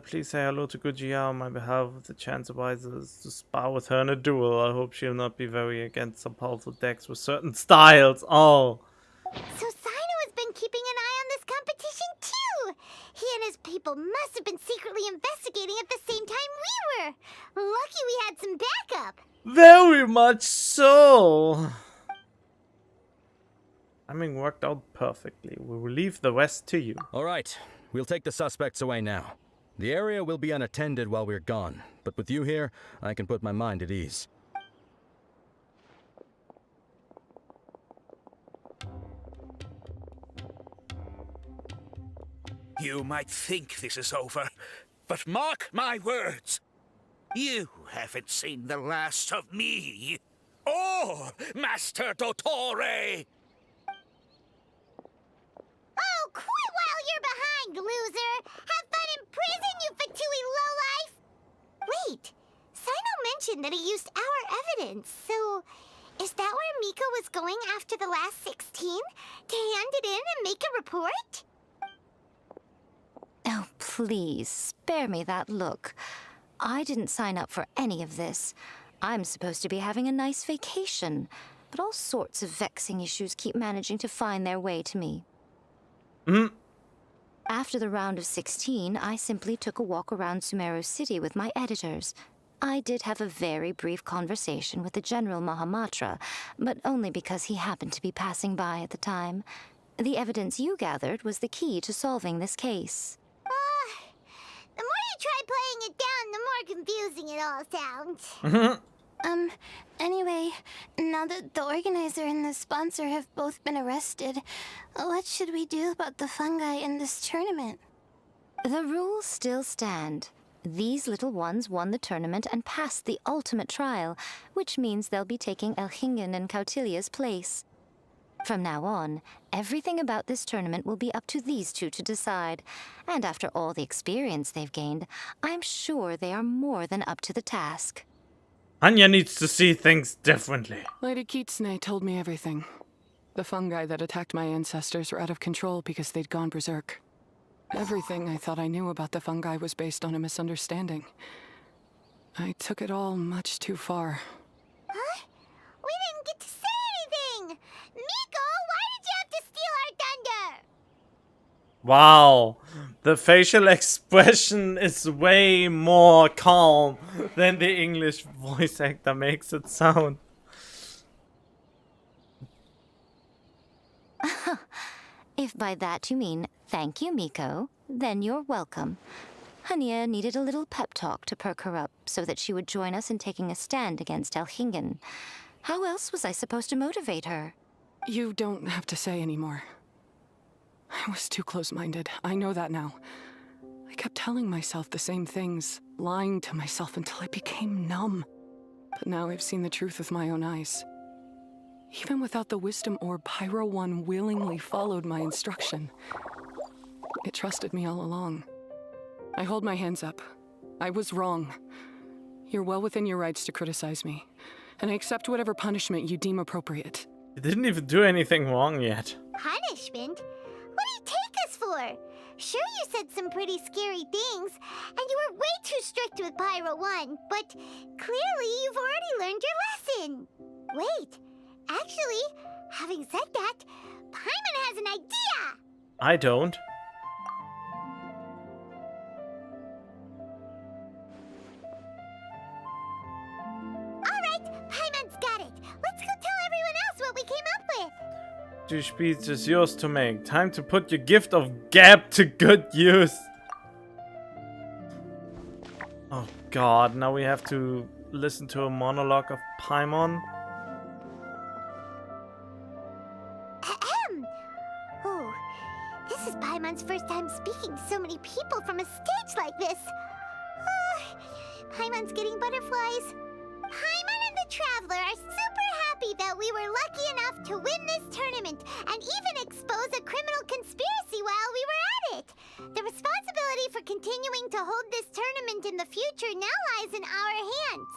Please say hello to Gujia on my behalf. If the chance arises to spar with her in a duel, I hope she'll not be very against some powerful decks with certain styles. Oh. So Sino has been keeping an eye on this competition too! He and his people must have been secretly investigating at the same time we were! Lucky we had some backup! Very much so! Timing worked out perfectly. We will leave the rest to you. Alright, we'll take the suspects away now. The area will be unattended while we're gone, but with you here, I can put my mind at ease. You might think this is over, but mark my words. You haven't seen the last of me, or Master Dottore. Oh, quit while you're behind, loser! Have fun in prison, you fatui lowlife! Wait, Sino mentioned that he used our evidence, so is that where Miko was going after the last 16? To hand it in and make a report? Oh, please, spare me that look. I didn't sign up for any of this. I'm supposed to be having a nice vacation, but all sorts of vexing issues keep managing to find their way to me. After the round of 16, I simply took a walk around Sumeru City with my editors. I did have a very brief conversation with the General Mahamatra, but only because he happened to be passing by at the time. The evidence you gathered was the key to solving this case. The more you try playing it down, the more confusing it all sounds. Anyway, now that the organizer and the sponsor have both been arrested, what should we do about the fungi in this tournament? The rules still stand. These little ones won the tournament and passed the ultimate trial, which means they'll be taking Elhingen and Cautilia's place. From now on, everything about this tournament will be up to these two to decide. And after all the experience they've gained, I'm sure they are more than up to the task. Anya needs to see things differently. Lady Kitsune told me everything. The fungi that attacked my ancestors were out of control because they'd gone berserk. Everything I thought I knew about the fungi was based on a misunderstanding. I took it all much too far. Huh? We didn't get to say anything! Miko, why did you have to steal our thunder? Wow. The facial expression is way more calm than the English voice actor makes it sound. If by that you mean thank you, Miko, then you're welcome. Hania needed a little pep talk to perk her up so that she would join us in taking a stand against Elhingen. How else was I supposed to motivate her? You don't have to say anymore. I was too close-minded. I know that now. I kept telling myself the same things, lying to myself until I became numb. But now I've seen the truth with my own eyes. Even without the wisdom orb, Pyro 1 willingly followed my instruction. It trusted me all along. I hold my hands up. I was wrong. You're well within your rights to criticize me, and I accept whatever punishment you deem appropriate. You didn't even do anything wrong yet. Punishment? What do you take us for? Sure, you said some pretty scary things, and you were way too strict with Pyro 1, but clearly you've already learned your lesson. Wait, actually, having said that, Paimon has an idea! I don't. Two speeds is yours to make. Time to put your gift of gab to good use. Oh god, now we have to listen to a monologue of Paimon. Ahem. Oh, this is Paimon's first time speaking to so many people from a stage like this. Paimon's getting butterflies. Paimon and the Traveler are super happy that we were lucky enough to win this tournament and even expose a criminal conspiracy while we were at it. The responsibility for continuing to hold this tournament in the future now lies in our hands.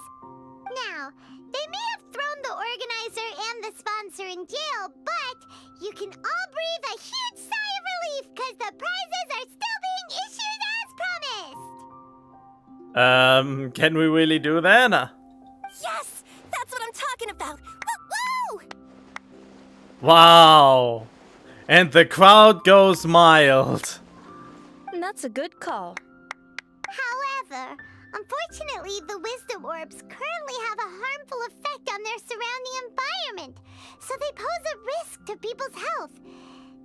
Now, they may have thrown the organizer and the sponsor in jail, but you can all breathe a huge sigh of relief because the prizes are still being issued as promised. Can we really do that? Yes, that's what I'm talking about. Woo! Wow. And the crowd goes mild. That's a good call. However, unfortunately, the wisdom orbs currently have a harmful effect on their surrounding environment, so they pose a risk to people's health.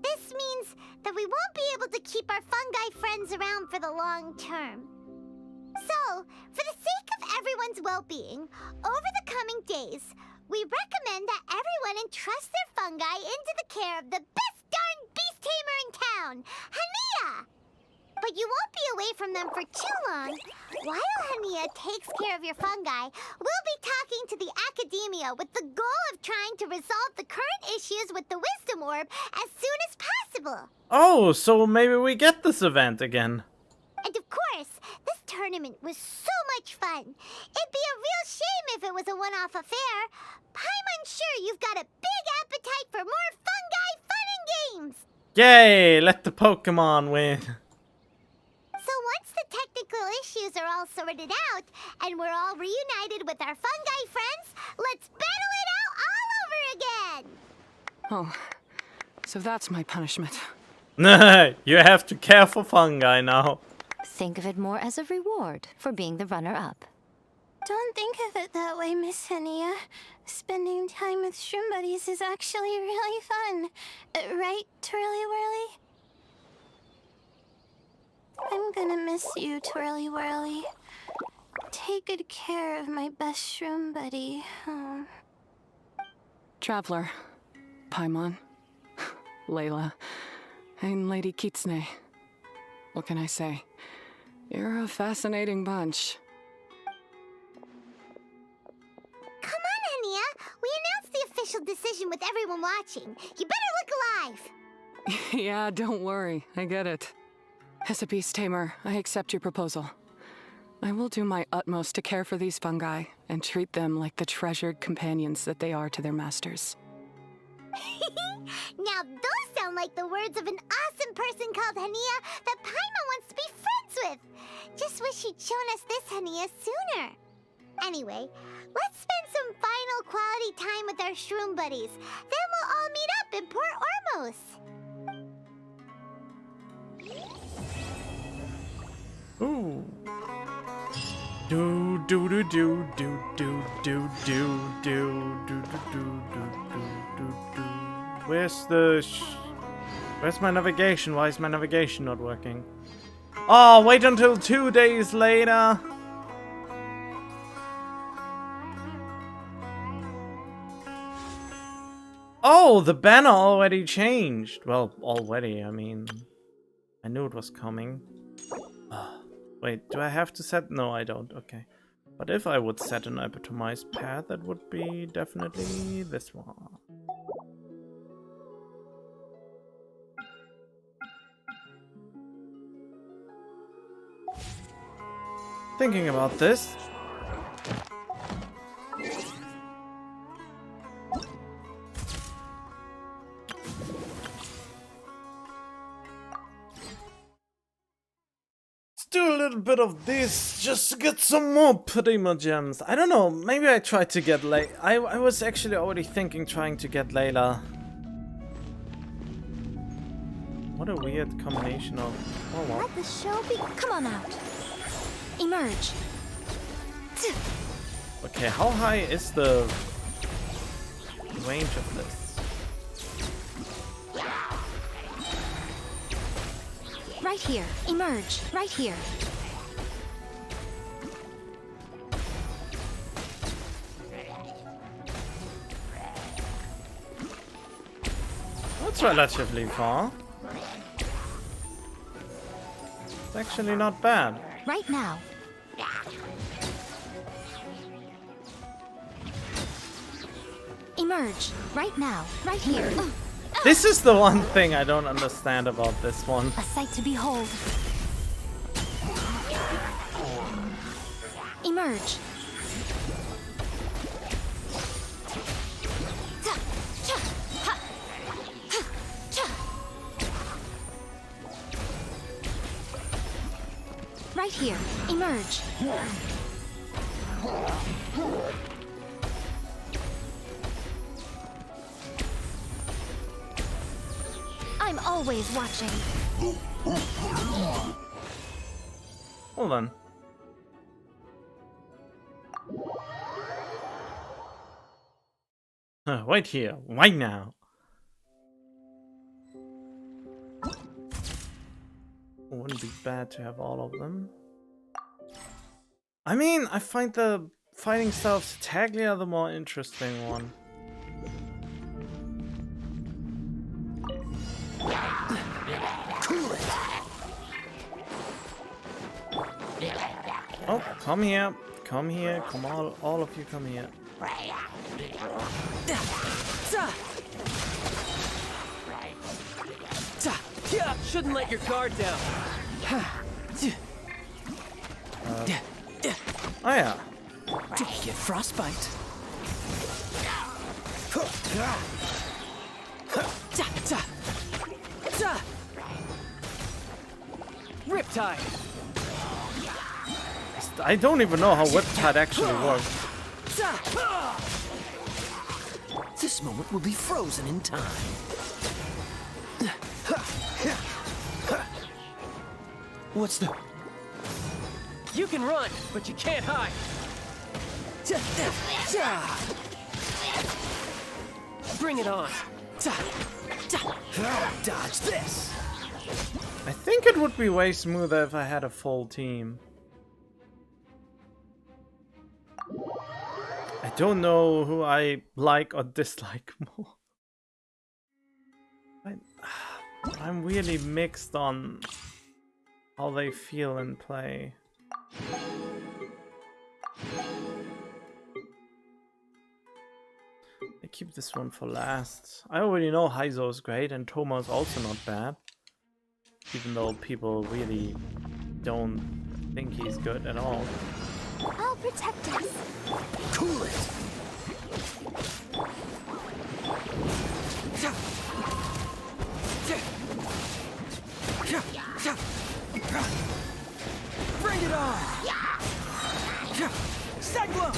This means that we won't be able to keep our fungi friends around for the long term. So, for the sake of everyone's well-being, over the coming days, we recommend that everyone entrust their fungi into the care of the best darn beast tamer in town, Hania! But you won't be away from them for too long. While Hania takes care of your fungi, we'll be talking to the academia with the goal of trying to resolve the current issues with the wisdom orb as soon as possible. Oh, so maybe we get this event again. And of course, this tournament was so much fun. It'd be a real shame if it was a one-off affair. I'm sure you've got a big appetite for more fungi fun and games. Yay, let the Pokemon win. So once the technical issues are all sorted out, and we're all reunited with our fungi friends, let's battle it out all over again! Oh, so that's my punishment. You have to care for fungi now. Think of it more as a reward for being the runner-up. Don't think of it that way, Miss Hania. Spending time with shroom buddies is actually really fun. Right, Twirly Whirly? I'm gonna miss you, Twirly Whirly. Take good care of my best shroom buddy. Traveler, Paimon, Layla, and Lady Kitsune. What can I say? You're a fascinating bunch. Come on, Hania. We announced the official decision with everyone watching. You better look alive. Yeah, don't worry. I get it. As a beast tamer, I accept your proposal. I will do my utmost to care for these fungi and treat them like the treasured companions that they are to their masters. Now those sound like the words of an awesome person called Hania that Paimon wants to be friends with. Just wish she'd shown us this Hania sooner. Anyway, let's spend some final quality time with our shroom buddies. Then we'll all meet up in Port Ormos. Ooh. Do do do do do do do do do do do do do do. Where's my navigation? Why is my navigation not working? Oh, wait until 2 days later. Oh, the banner already changed. Well, already, I mean, I knew it was coming. Wait, do I have to set? No, I don't. Okay. But if I would set an epitomized path, that would be definitely this one. Thinking about this. Do a little bit of this just to get some more Prima gems. I don't know, maybe I tried to get I was actually already thinking trying to get Layla. What a weird combination of... Oh, well. Let the show be. Come on out. Emerge. Okay, how high is the range of this? Right here. Emerge. Right here. That's relatively far. It's actually not bad. Right now. Emerge. Right now. Right here. This is the one thing I don't understand about this one. A sight to behold. Emerge. Right here. Emerge. I'm always watching. Hold on. Wait here. Right now. Wouldn't be bad to have all of them. I mean, I find the fighting style of Taglia the more interesting one. Oh, come here. Come here. Come on, all of you come here. Shouldn't let your guard down. Oh yeah. Did you get frostbite? Riptide. I don't even know how Whiptide actually works. This moment will be frozen in time. What's the... You can run, but you can't hide. Bring it on. Dodge this. I think it would be way smoother if I had a full team. I don't know who I like or dislike more. I'm really mixed on how they feel in play. I keep this one for last. I already know Heizo is great and Toma is also not bad. Even though people really don't think he's good at all. I'll protect us. Cool it. Bring it on. Cyclone.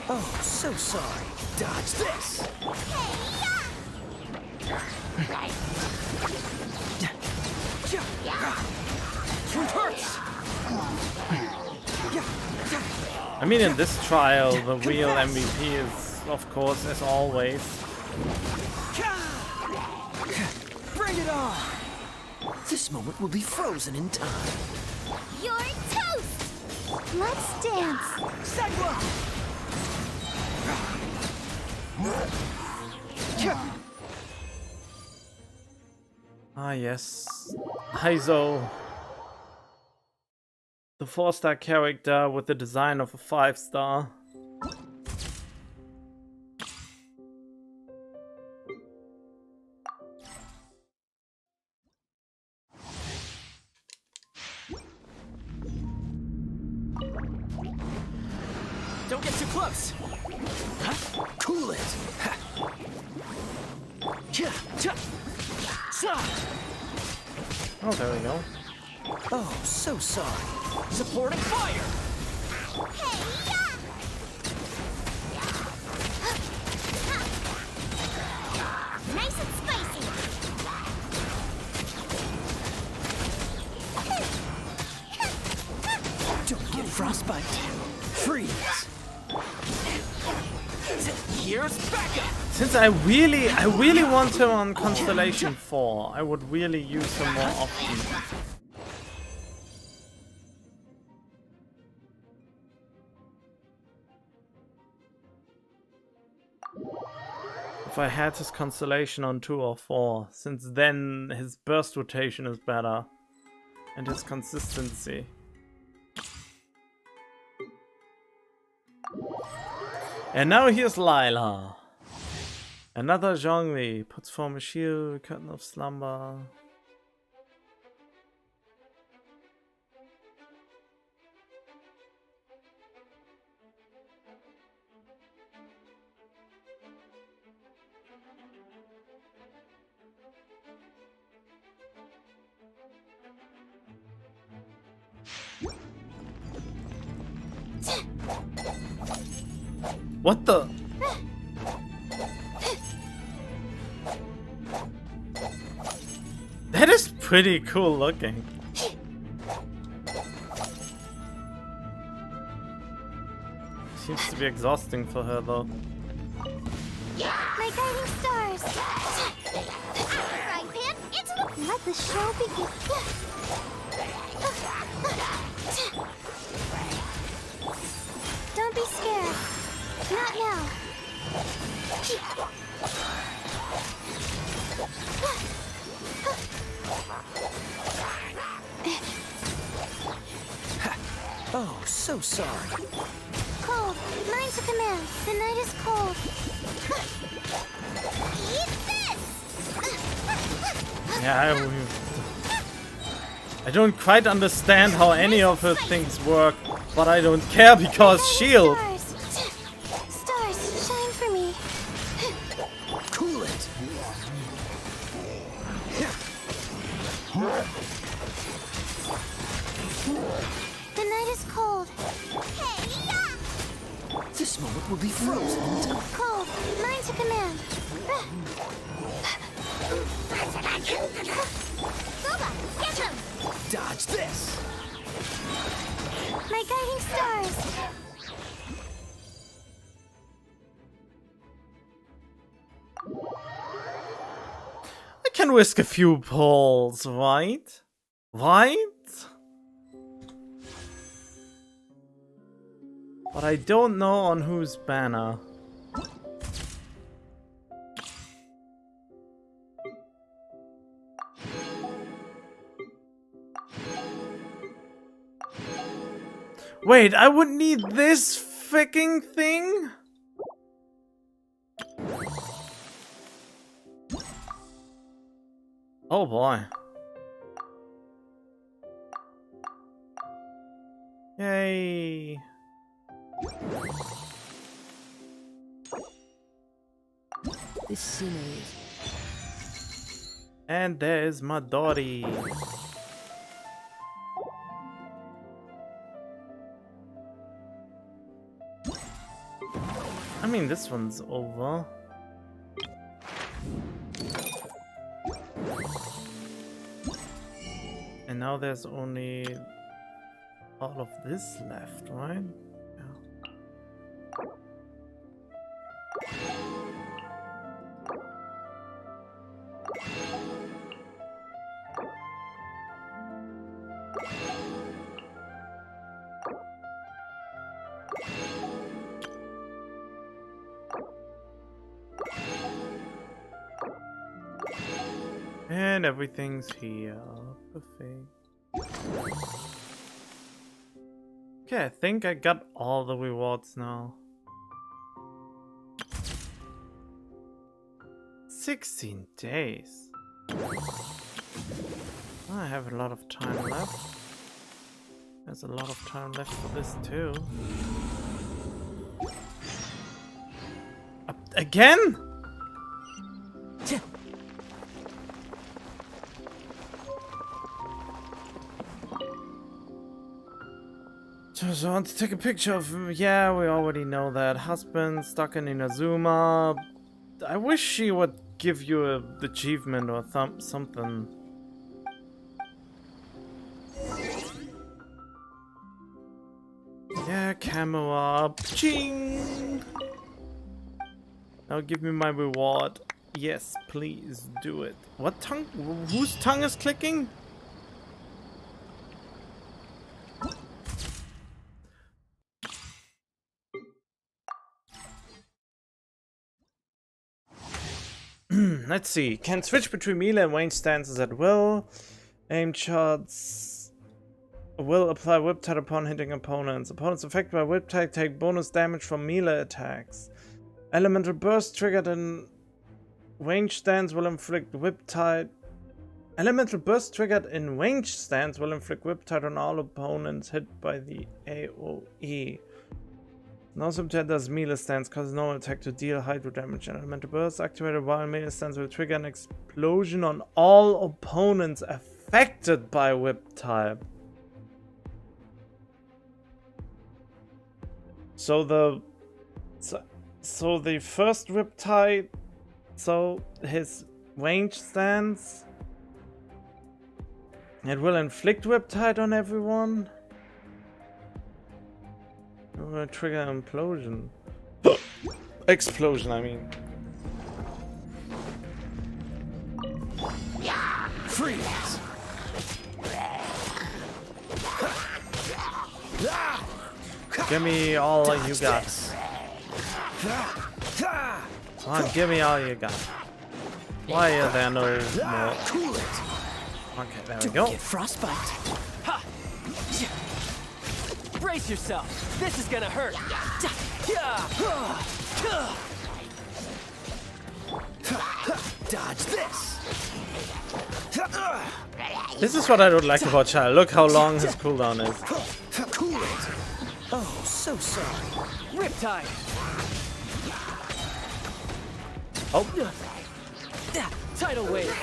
Oh, so sorry. Dodge this. Reverse. I mean, in this trial, the real MVP is, of course, as always. Bring it on! This moment will be frozen in time. You're toast! Let's dance. Cyclone! Ah, yes. Heizo. The 4-star character with the design of a 5-star. Don't get too close! Huh? Cool it! Oh, there we go. Oh, so sorry. Supporting fire! Nice and spicy. Don't get frostbite. Freeze! Here's backup! Since I really want him on Constellation 4, I would really use him more often. If I had his Constellation on 2 or 4, since then his burst rotation is better. And his consistency. And now here's Lila. Another Zhongli. Puts form a shield, curtain of slumber. What the? That is pretty cool looking. Seems to be exhausting for her though. My guiding stars. Right, Pip? Let the show begin. Don't be scared. Not now. Oh, so sorry. Cold. Mine's a command. The night is cold. Eat this! Yeah, I don't quite understand how any of her things work, but I don't care because shield. Stars, shine for me. Cool it. The night is cold. This moment will be frozen in time. Cold. Mine's a command. Boba, get him! Dodge this. My guiding stars. I can risk a few pulls, right? Right? But I don't know on whose banner. Wait, I would need this freaking thing? Oh boy. Yay. This scenery. And there's Midori. I mean, this one's over. And now there's only all of this left, right? And everything's here. Perfect. Okay, I think I got all the rewards now. 16 days. I have a lot of time left. There's a lot of time left for this too. Again? Just want to take a picture of... Yeah, we already know that. Husband stuck in Inazuma. I wish she would give you an achievement or something. Yeah, camera. Ching! Now give me my reward. Yes, please do it. What tongue? Whose tongue is clicking? Let's see. Can switch between melee and range stances at will. Aim shots will apply whip tide upon hitting opponents. Opponents affected by whip tide take bonus damage from melee attacks. Elemental burst triggered in range stance will inflict whip tide. Elemental burst triggered in range stance will inflict whip tide on all opponents hit by the AoE. No subject does melee stance causes no attack to deal hydro damage. Elemental burst activated while melee stance will trigger an explosion on all opponents affected by whip type. So the first whip type, so his range stance, it will inflict whip tide on everyone. It will trigger an implosion. Explosion, I mean. Freeze! Give me all you got. Come on, give me all you got. Why are there no more? Cool it. Okay, there we go. Get frostbite. Ha! Brace yourself. This is gonna hurt. Dodge this. This is what I would like about Child. Look how long his cooldown is. Cool it. Oh, so sorry. Riptide. Oh. Tidal wave.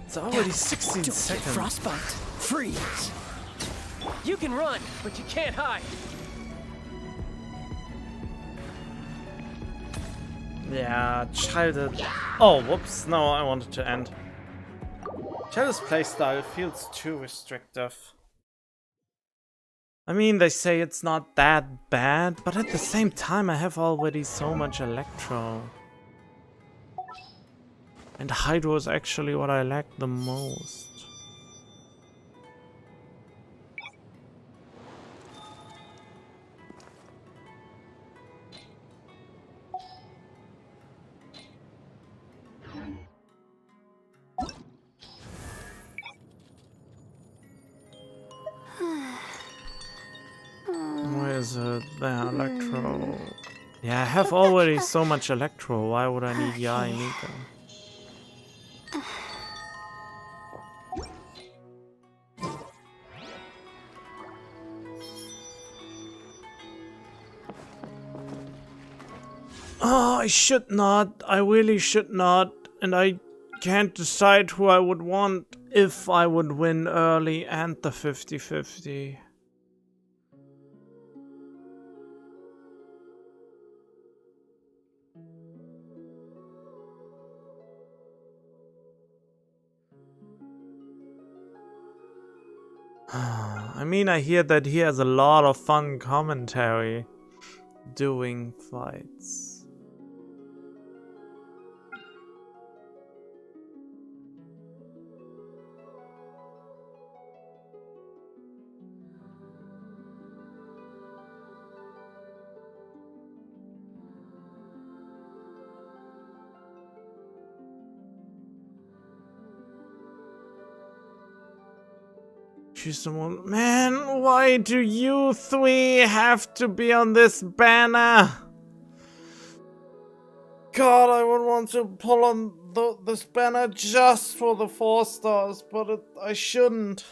It's already 16 seconds. Frostbite. Freeze. You can run, but you can't hide. Yeah, Child's... Oh, whoops. No, I wanted to end. Child's playstyle feels too restrictive. I mean, they say it's not that bad, but at the same time I have already so much Electro. And Hydro is actually what I lack the most. Where is it? There, Electro. Yeah, I have already so much Electro. Why would I need I need them? Oh, I should not. I really should not. And I can't decide who I would want if I would win early and the 50-50. I mean, I hear that he has a lot of fun commentary doing fights. She's someone. Man, why do you three have to be on this banner? God, I would want to pull on this banner just for the 4 stars, but I shouldn't.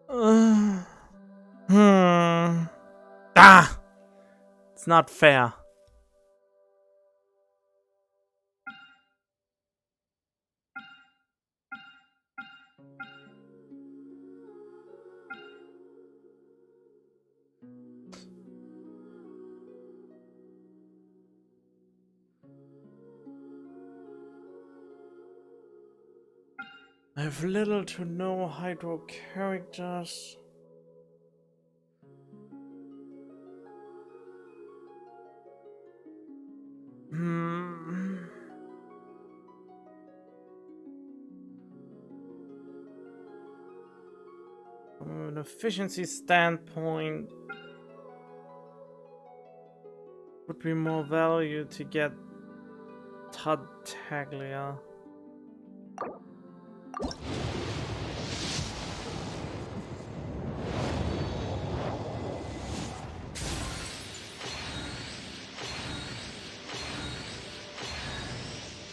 Ah! It's not fair. I have little to no hydro characters. From an efficiency standpoint, would be more value to get Taglia.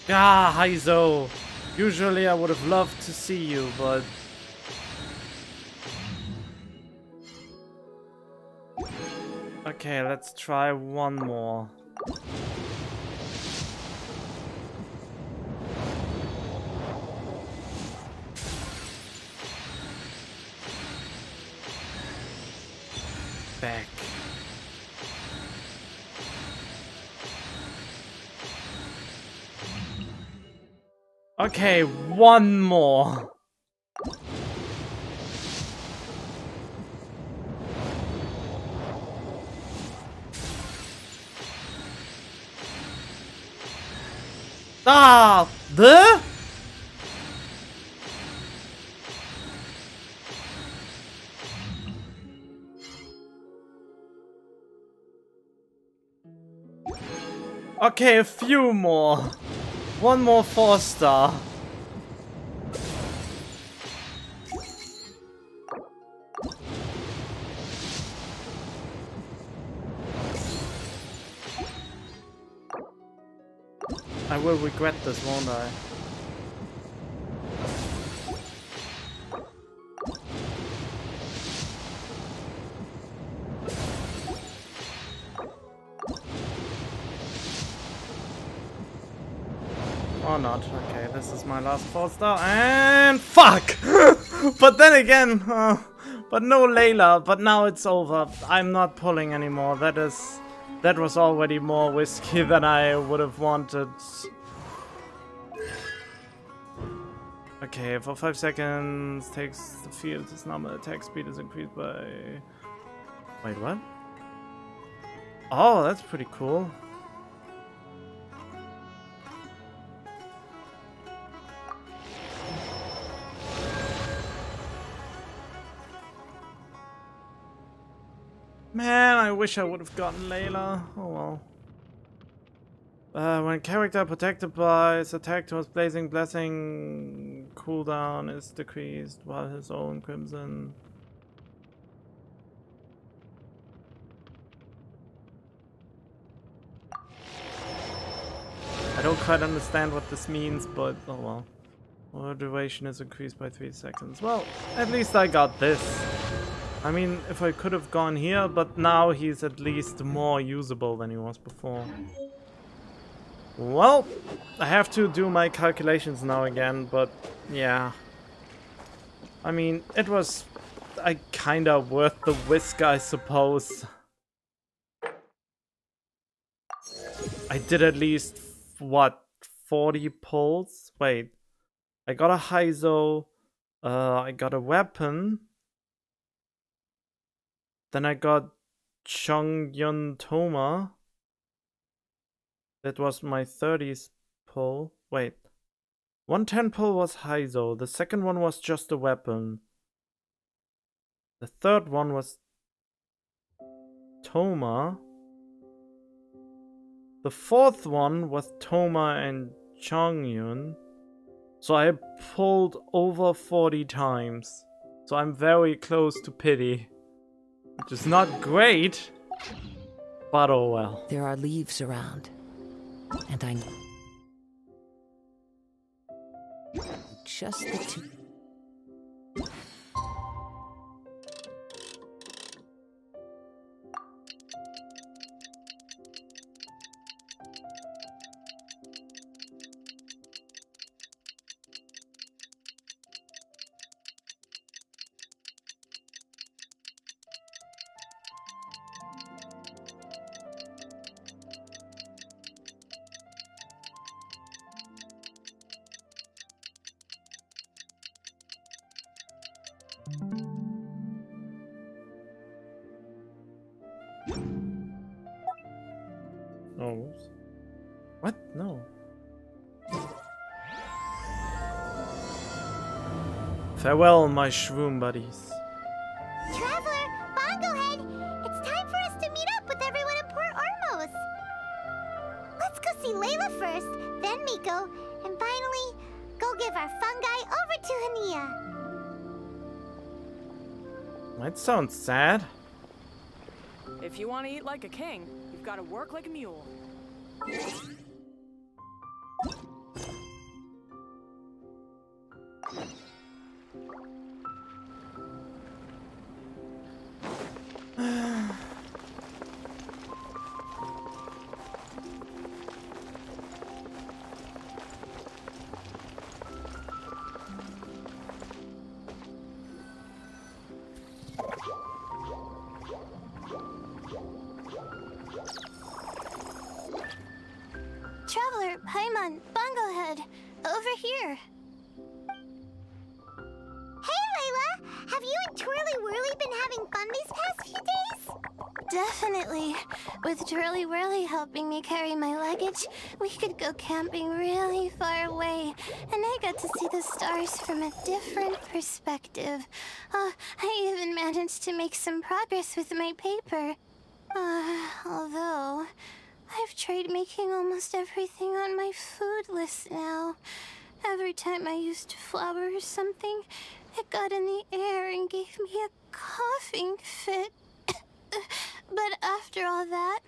Ah, Heizo! Usually I would have loved to see you, but... Okay, let's try one more. Back. Okay, one more. Ah, the? Okay, a few more. One more 4-star. I will regret this, won't I? Or not. Okay, this is my last 4-star and fuck! But then again, but no Layla, but now it's over. I'm not pulling anymore. That was already more risky than I would have wanted. Okay, for 5 seconds, takes the field, his normal attack speed is increased by... Wait, what? Oh, that's pretty cool. Man, I wish I would have gotten Layla. Oh well. When character protected by his attack towards Blazing Blessing, cooldown is decreased while his own Crimson. I don't quite understand what this means, but oh well. Or duration is increased by 3 seconds. Well, at least I got this. I mean, if I could have gone here, but now he's at least more usable than he was before. Well, I have to do my calculations now again, but yeah. I mean, it was kinda worth the risk, I suppose. I did at least, what, 40 pulls? Wait, I got a Heizo, I got a weapon. Then I got Chongyun Toma. That was my 30s pull. Wait. 110 pull was Heizo. The second one was just a weapon. The third one was Toma. The fourth one was Toma and Chongyun. So I pulled over 40 times. So I'm very close to pity. Which is not great, but oh well. There are leaves around, and I just the two. Oh, whoops. What? No. Farewell, my shroom buddies. Traveler, Bongohead, it's time for us to meet up with everyone in Port Ormos. Let's go see Layla first, then Miko, and finally, go give our fungi over to Hania. That sounds sad. If you want to eat like a king, you've got to work like a mule. Traveler, Paimon, Bongohead, over here. Hey, Layla! Have you and Twirly Whirly been having fun these past few days? Definitely. With Twirly Whirly helping me carry my luggage, we could go camping really far away, and I got to see the stars from a different perspective. I even managed to make some progress with my paper. Although, I've tried making almost everything on my food list now. Every time I used flour or something, it got in the air and gave me a coughing fit. But after all that,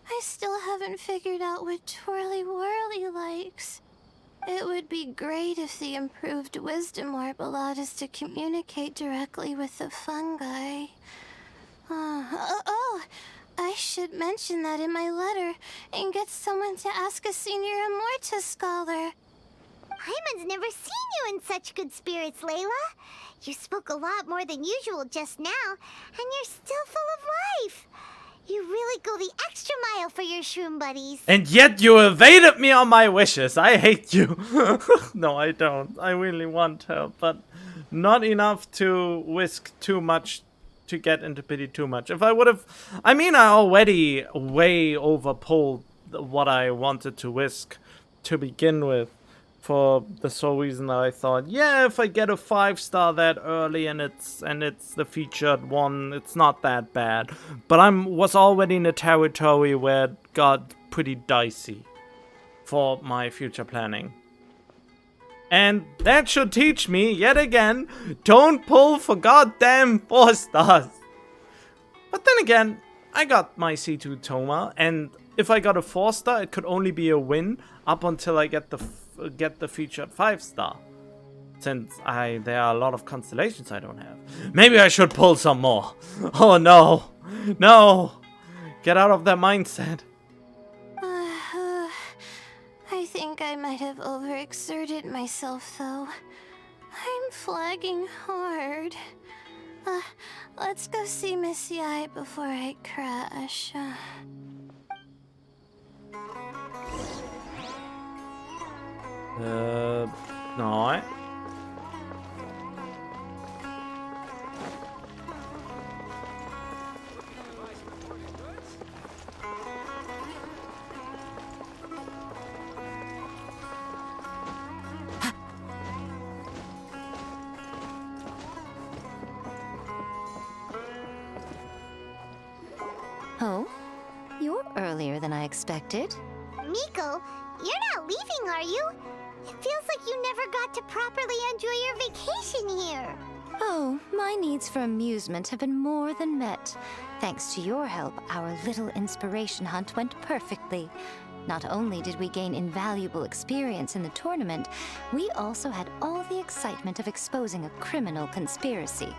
I still haven't figured out what Twirly Whirly likes. It would be great if the improved wisdom orb allowed us to communicate directly with the fungi. I should mention that in my letter and get someone to ask a senior Immortus scholar. Hyman's never seen you in such good spirits, Layla. You spoke a lot more than usual just now, and you're still full of life. You really go the extra mile for your shroom buddies. And yet you evaded me on my wishes. I hate you. No, I don't. I really want her, but not enough to whisk too much to get into pity too much. If I would have... I mean, I already way overpulled what I wanted to whisk to begin with. For the sole reason that I thought, yeah, if I get a 5-star that early and it's the featured one, it's not that bad. But I was already in a territory where it got pretty dicey for my future planning. And that should teach me, yet again, don't pull for goddamn 4 stars. But then again, I got my C2 Toma, and if I got a 4-star, it could only be a win up until I get the featured 5-star. Since there are a lot of constellations I don't have. Maybe I should pull some more. Oh no. No. Get out of that mindset. I think I might have overexerted myself, though. I'm flagging hard. Let's go see Miss Yai before I crash. No. Oh? You're earlier than I expected. Miko, you're not leaving, are you? It feels like you never got to properly enjoy your vacation here. Oh, my needs for amusement have been more than met. Thanks to your help, our little inspiration hunt went perfectly. Not only did we gain invaluable experience in the tournament, we also had all the excitement of exposing a criminal conspiracy.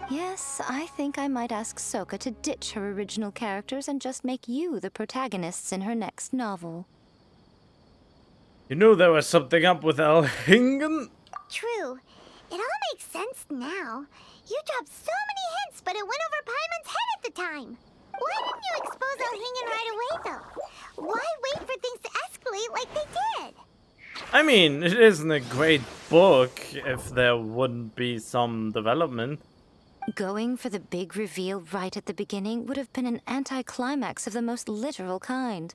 Yes, I think I might ask Sokka to ditch her original characters and just make you the protagonists in her next novel. You knew there was something up with Elhingen? True. It all makes sense now. You dropped so many hints, but it went over Paimon's head at the time. Why didn't you expose Elhingen right away, though? Why wait for things to escalate like they did? I mean, it isn't a great book if there wouldn't be some development. Going for the big reveal right at the beginning would have been an anticlimax of the most literal kind.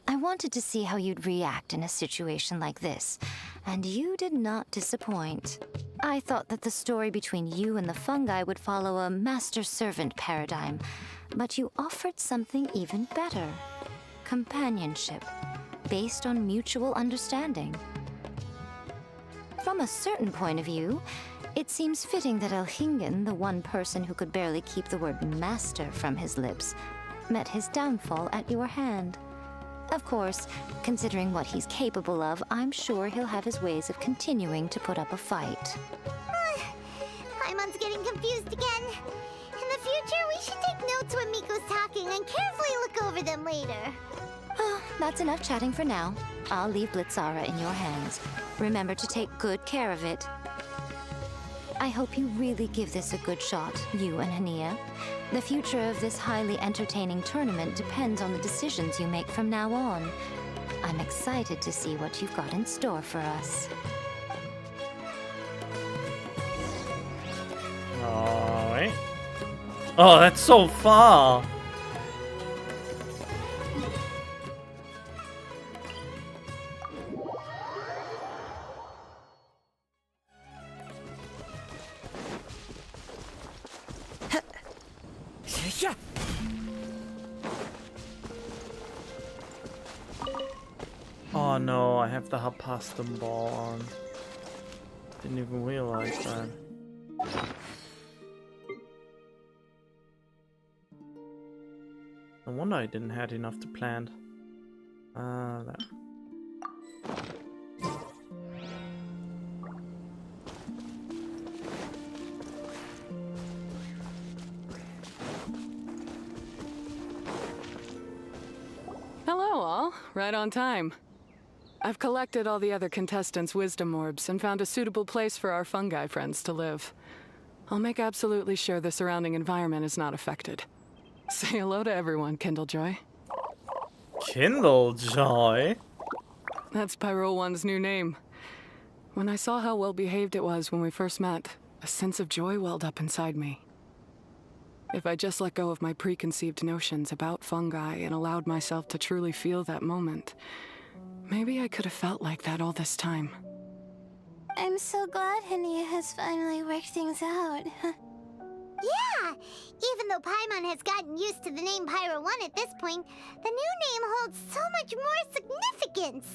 I wanted to see how you'd react in a situation like this, and you did not disappoint. I thought that the story between you and the fungi would follow a master-servant paradigm, but you offered something even better. Companionship, based on mutual understanding. From a certain point of view, it seems fitting that Elhingen, the one person who could barely keep the word master from his lips, met his downfall at your hand. Of course, considering what he's capable of, I'm sure he'll have his ways of continuing to put up a fight. Paimon's getting confused again. In the future, we should take notes when Miko's talking and carefully look over them later. That's enough chatting for now. I'll leave Blitzara in your hands. Remember to take good care of it. I hope you really give this a good shot, you and Hania. The future of this highly entertaining tournament depends on the decisions you make from now on. I'm excited to see what you've got in store for us. Alright. Oh, that's so far! Yeah. Oh no, I have the Harpastum ball on. Didn't even realize that. No wonder I didn't have enough to plant. There. Hello, all. Right on time. I've collected all the other contestants' wisdom orbs and found a suitable place for our fungi friends to live. I'll make absolutely sure the surrounding environment is not affected. Say hello to everyone, Kindlejoy. Kindlejoy? That's Pyro One's new name. When I saw how well behaved it was when we first met, a sense of joy welled up inside me. If I just let go of my preconceived notions about fungi and allowed myself to truly feel that moment, maybe I could have felt like that all this time. I'm so glad Hania has finally worked things out. Yeah! Even though Paimon has gotten used to the name Pyro 1 at this point, the new name holds so much more significance!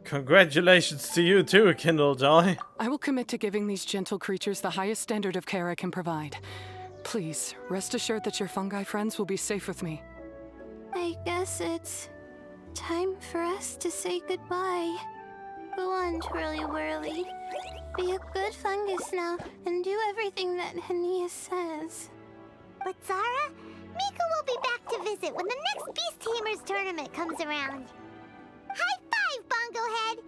Congratulations to you too, Kindlejoy. I will commit to giving these gentle creatures the highest standard of care I can provide. Please, rest assured that your fungi friends will be safe with me. I guess it's time for us to say goodbye. Go on, Twirly Whirly. Be a good fungus now and do everything that Hania says. But Zara, Miko will be back to visit when the next Beast Tamers tournament comes around. High five, Bongo Head!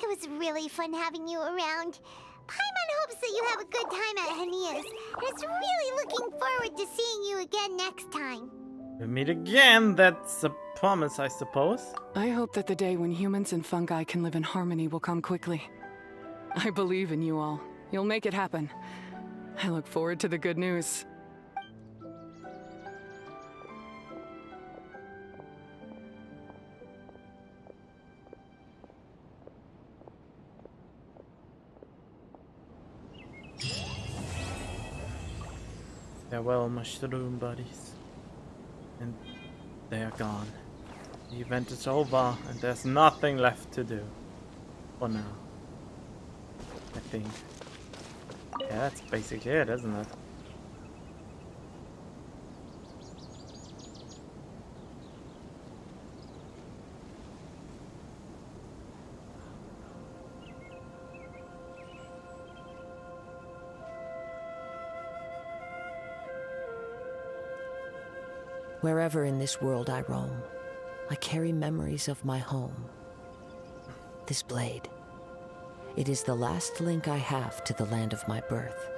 It was really fun having you around. Paimon hopes that you have a good time at Hania's, and is really looking forward to seeing you again next time. We meet again, that's a promise, I suppose. I hope that the day when humans and fungi can live in harmony will come quickly. I believe in you all. You'll make it happen. I look forward to the good news. Farewell, mushroom buddies. And they are gone. The event is over, and there's nothing left to do. For now. I think. Yeah, that's basically it, isn't it? Wherever in this world I roam, I carry memories of my home. This blade. It is the last link I have to the land of my birth.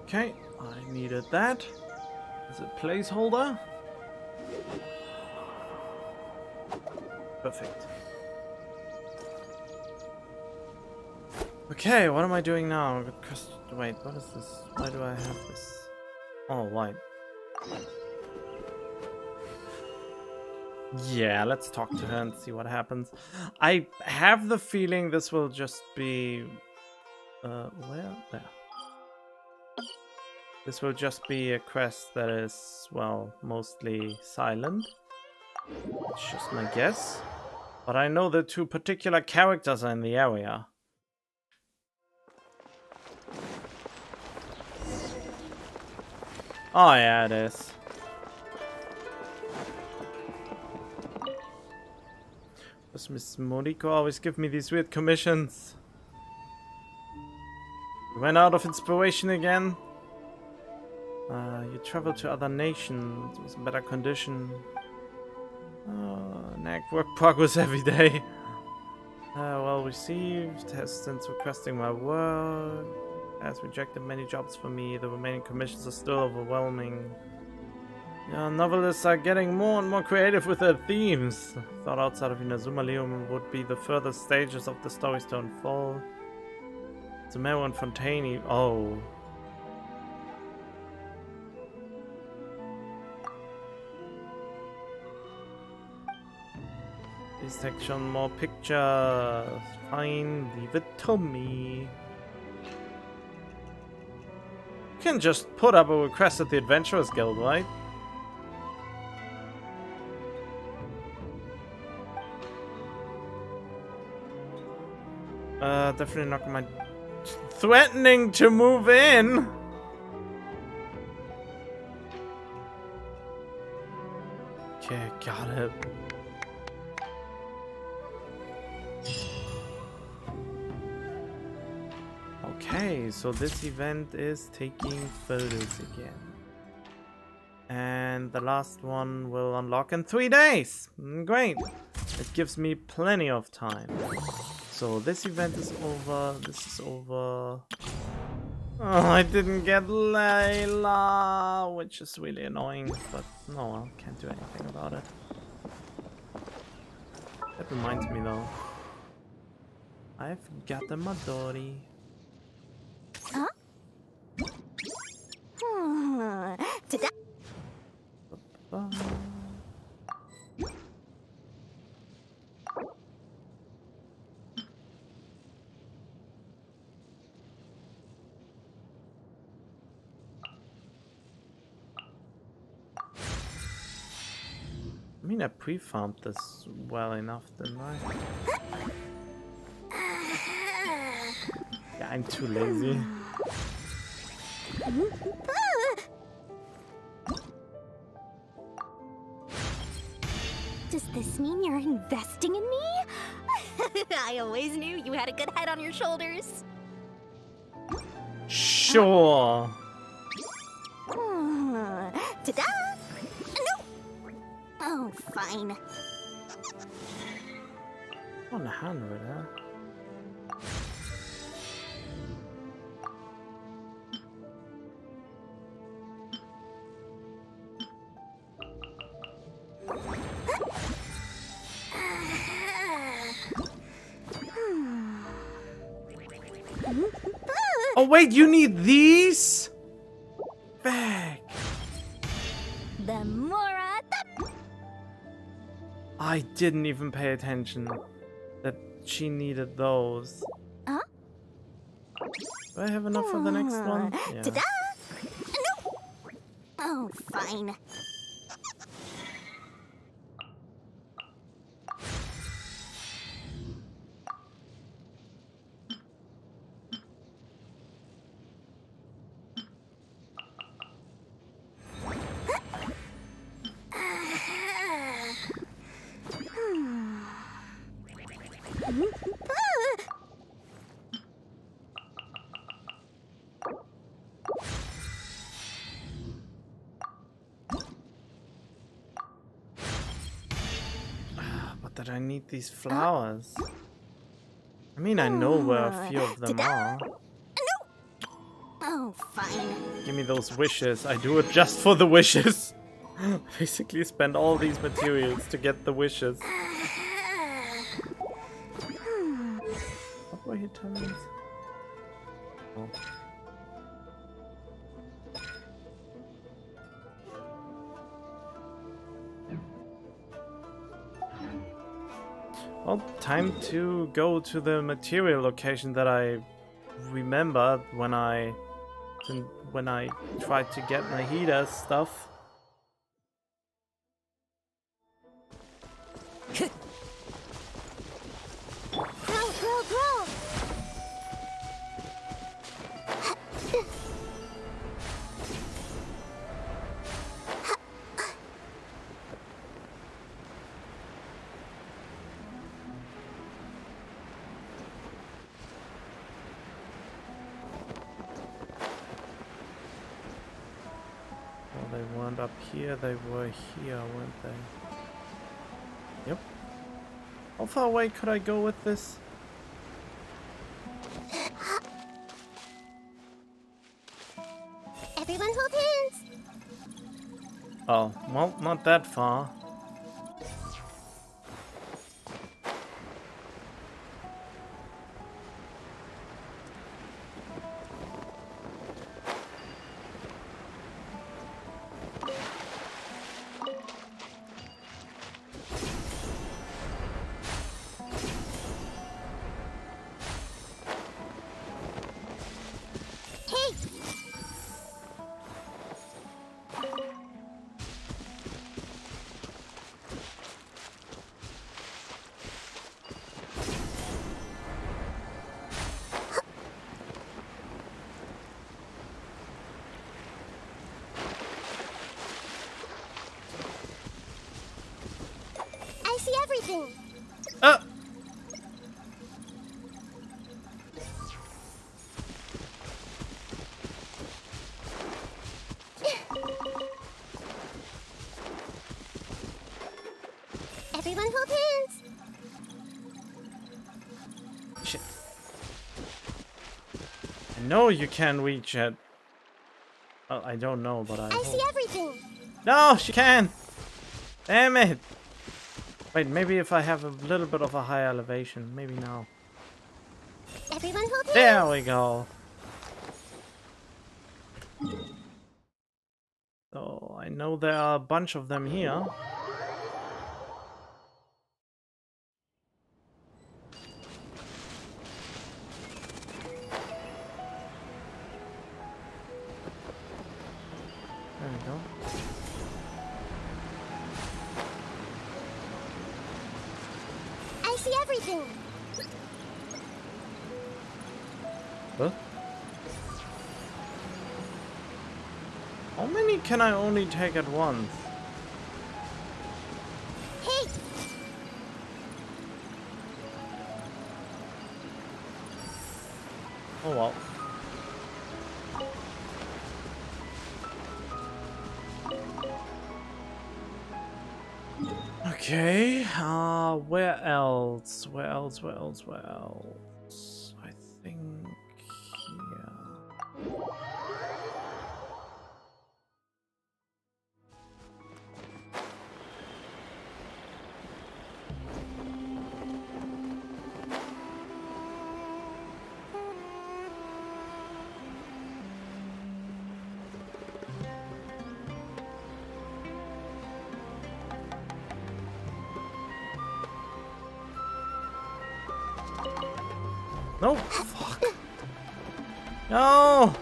Okay, I needed that as a placeholder. Perfect. Okay, what am I doing now? Good question. Wait, what is this? Why do I have this? Oh, white. Yeah, let's talk to her and see what happens. I have the feeling this will just be... where? There. This will just be a quest that is, well, mostly silent. It's just my guess. But I know the two particular characters are in the area. Oh yeah, it is. Does Miss Moriko always give me these weird commissions? You ran out of inspiration again? You traveled to other nations with better condition. Nag work progress every day. Well received. Has since requesting my work. Has rejected many jobs for me. The remaining commissions are still overwhelming. Novelists are getting more and more creative with their themes. Thought outside of Inazuma would be the further stages of the stories to unfold. Zamero and Fontaine. Oh. Please take some more pictures. Fine, leave it to me. You can just put up a request at the Adventurers Guild, right? Definitely not my threatening to move in. Okay, got it. Okay, so this event is taking photos again. And the last one will unlock in 3 days. Great. It gives me plenty of time. So this event is over. This is over. Oh, I didn't get Layla, which is really annoying, but no, I can't do anything about it. That reminds me though. I've got a Midori. Huh? I mean, I pre-farmed this well enough, didn't I? Yeah, I'm too lazy. Does this mean you're investing in me? I always knew you had a good head on your shoulders. Sure. Ta-da! No! Oh, fine. 100, huh? Oh wait, you need these? Back. The Mora. I didn't even pay attention that she needed those. Huh? Do I have enough for the next one? Yeah. Ta-da! No! Oh, fine. But that I need these flowers. I mean, I know where a few of them are. Oh, fine. Give me those wishes. I do it just for the wishes. Basically spend all these materials to get the wishes. vitamins? Oh. Well, time to go to the material location that I remembered when I tried to get my heater stuff. Grow, grow, grow! Well, they weren't up here, they were here, weren't they? Yep. How far away could I go with this? Everyone hold hands! Oh, well, not that far. Hey! I see everything! Ah! Everyone hold hands! Shit. I know you can reach it. Well, I don't know, but I I see hope. everything! No, she can! Damn it! Wait, maybe if I have a little bit of a higher elevation. Maybe now. Everyone hold hands! There we go. So, I know there are a bunch of them here. There we go. I see everything! Huh? How many can I only take at once? Hey! Oh well. Okay, where else? Where else? Where else? Where else? I think here. No! Fuck! No!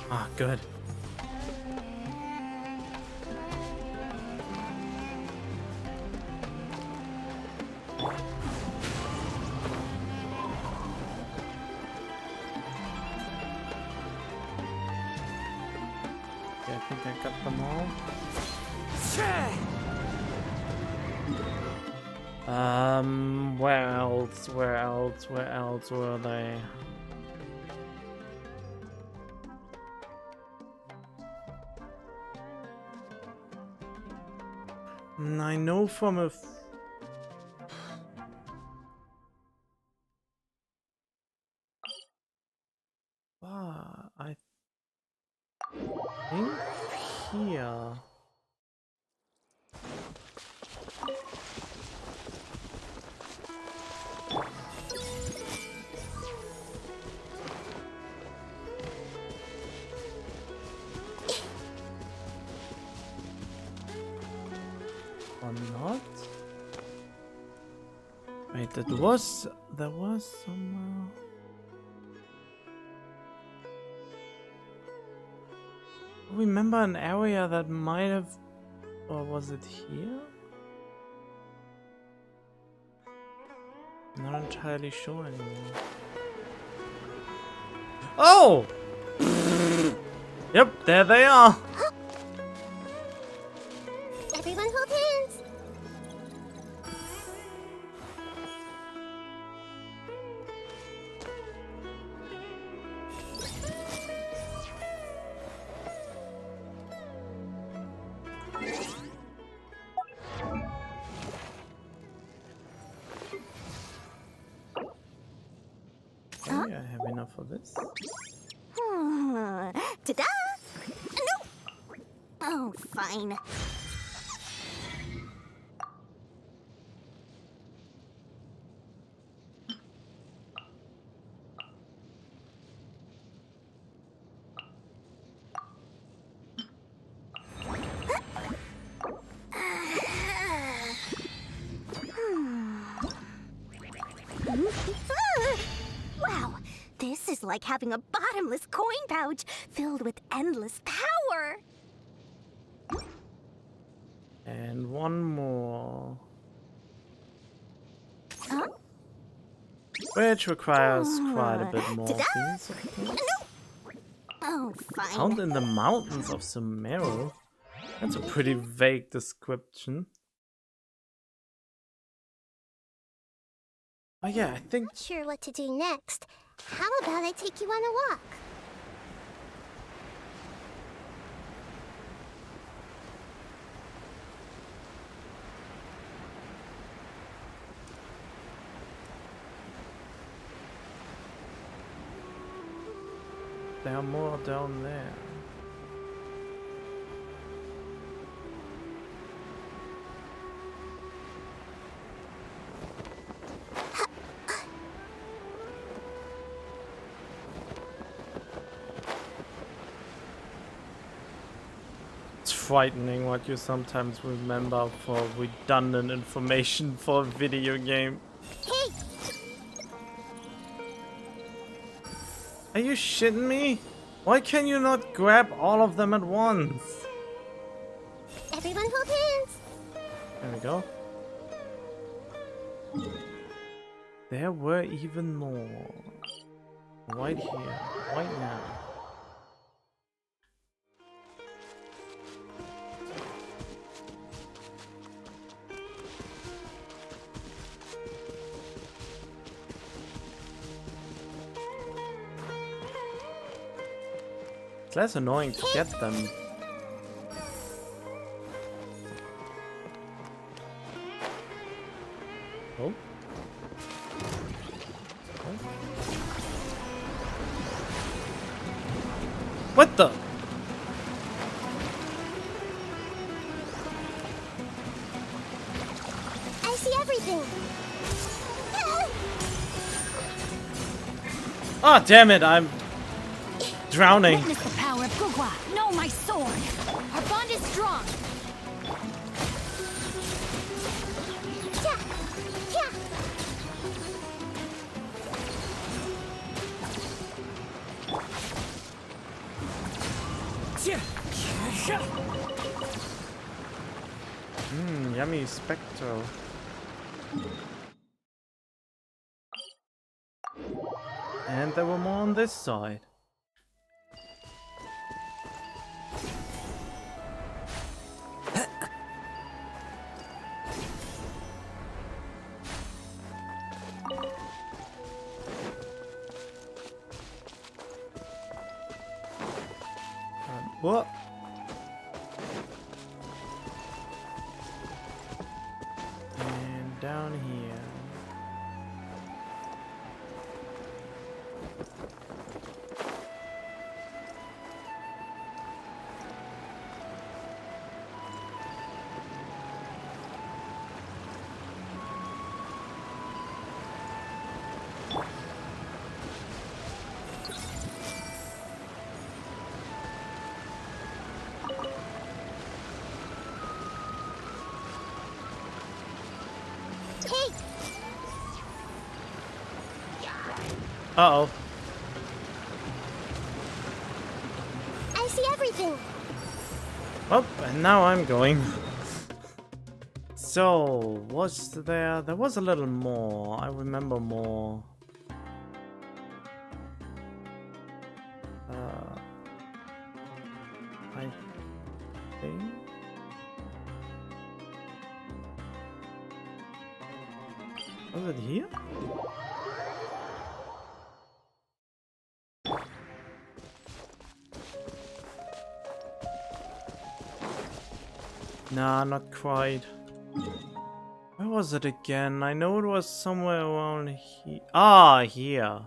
Ah, good. Okay, I think I got them all. Where else? Where else? Where else were they? I know from a here? Or not? Wait, there was somewhere. I remember an area that might have, or was it here? Not entirely sure anymore. Oh! Yep, there they are. Everyone hold hands. Okay, I have enough of this. Ta-da! No! Oh, fine. Wow, this is like having a bottomless coin pouch filled with endless power. And one more. Huh? Which requires quite a bit more Ta-da! things, of course. Oh, fine. Found in the mountains of Sumeru. That's a pretty vague description. Oh yeah, I think Not sure what to do next. How about I take you on a walk? there are more down there. It's frightening what you sometimes remember for redundant information for a video game. Hey! Are you shitting me? Why can you not grab all of them at once? Everyone hold hands. There we go. There were even more. Right here, right now. It's less annoying to get them. Oh. What the? I see everything. Ah, damn it! I'm drowning. Witness the power of Gugwa. Know my sword. Our bond is strong. Yeah. Yeah. Yummy spectral. And there were more on this side. What? And down here. Uh-oh. I see everything. Oh, and now I'm going. So, was there... There was a little more. I remember more. I think... Was it here? Nah, not quite. Where was it again? I know it was somewhere around here. Ah, here.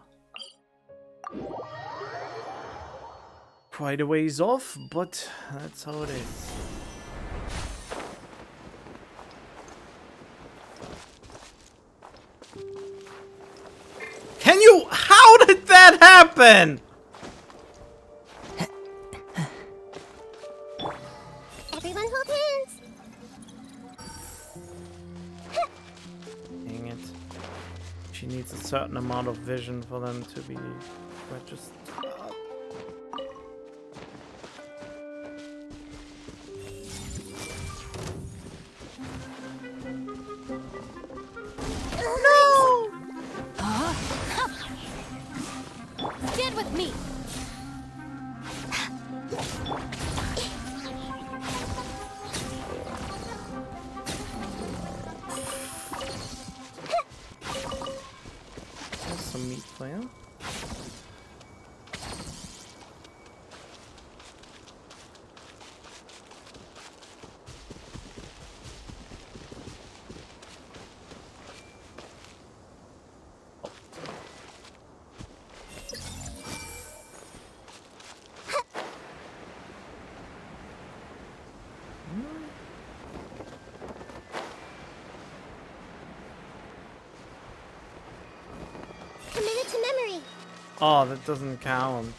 Quite a ways off, but that's how it is. Can you... How did that happen? Everyone hold hands. Dang it. She needs a certain amount of vision for them to be registered. Stand with me. There's some meat player. Committed to memory. Oh, that doesn't count.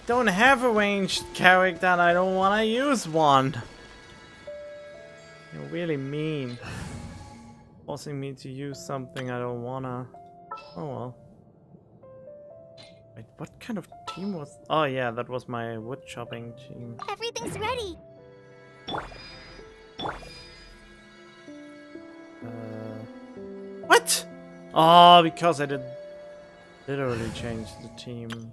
Don't have a ranged character and I don't want to use one. You're really mean. Forcing me to use something I don't wanna. Oh well. Wait, what kind of team was... Oh yeah, that was my wood chopping team. Everything's ready. What? Oh, because I did literally change the team.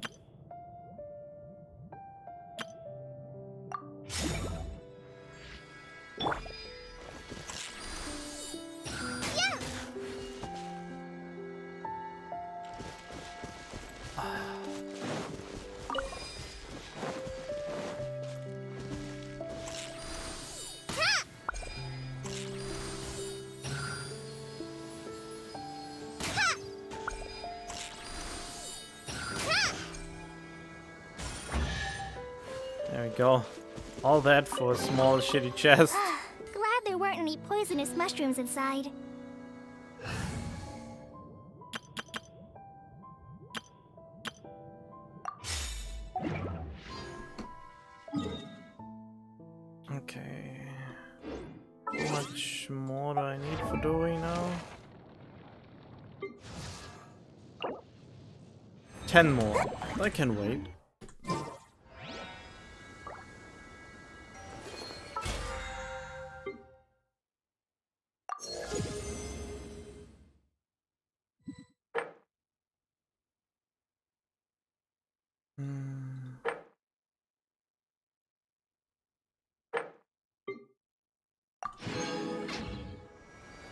There we go. All that for a small shitty chest. Glad there weren't any poisonous mushrooms inside. Okay. How much more do I need for doing now? 10 more. I can wait.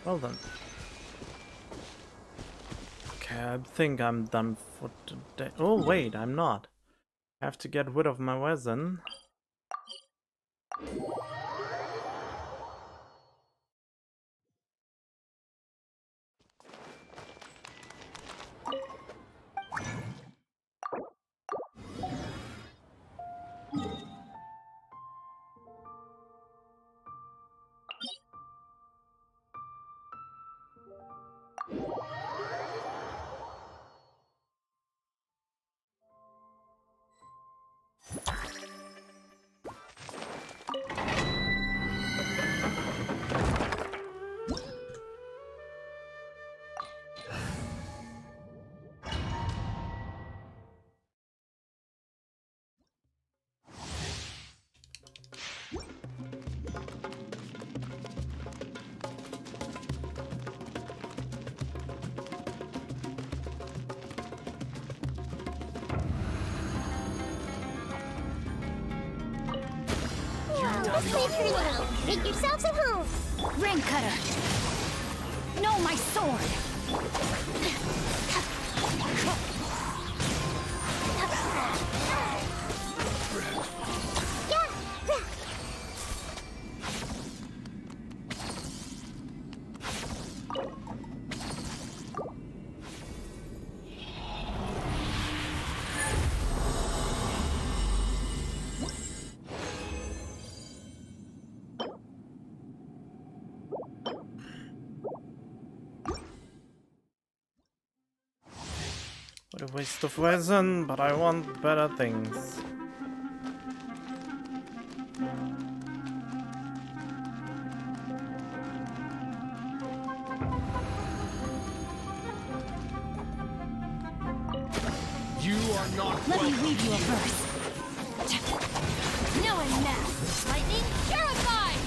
Well then. Okay, I think I'm done for today. Oh wait, I'm not. I have to get rid of my resin. Slippery now. Make yourselves at home. Rain cutter. No, my sword. What a waste of resin, but I want better things. You are not Let me welcome. weave you a verse. No and now. Lightning purified.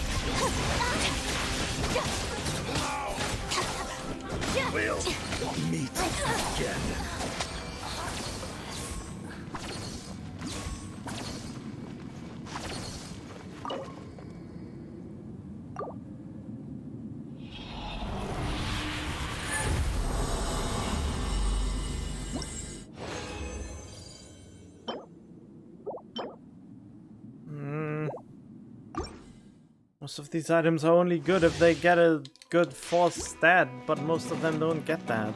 We'll meet again. Most of these items are only good if they get a good force stat, but most of them don't get that.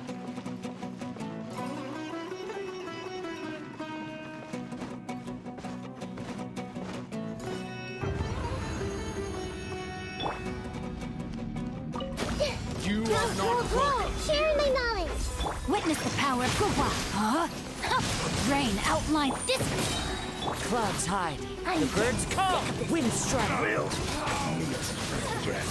You are not welcome. Sharing my knowledge. Witness the power of Guhua. Huh? Rain outline this. Clouds hide. The birds come. Wind strike. We'll meet again.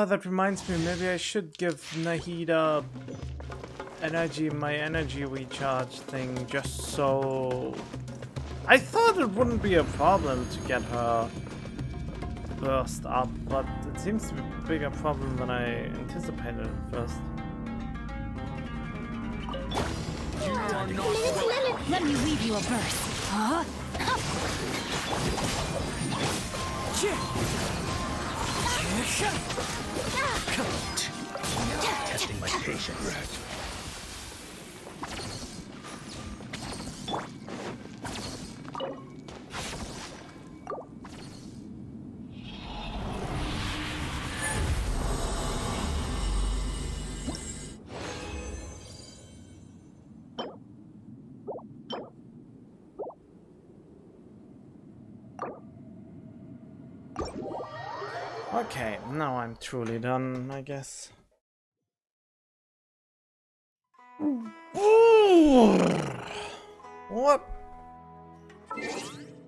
That reminds me, maybe I should give Nahida my energy recharge thing, just so... I thought it wouldn't be a problem to get her burst up, but it seems to be a bigger problem than I anticipated at first. You are not welcome. Let me weave you a verse. Huh? Testing my patience. Okay, now I'm truly done, I guess. What?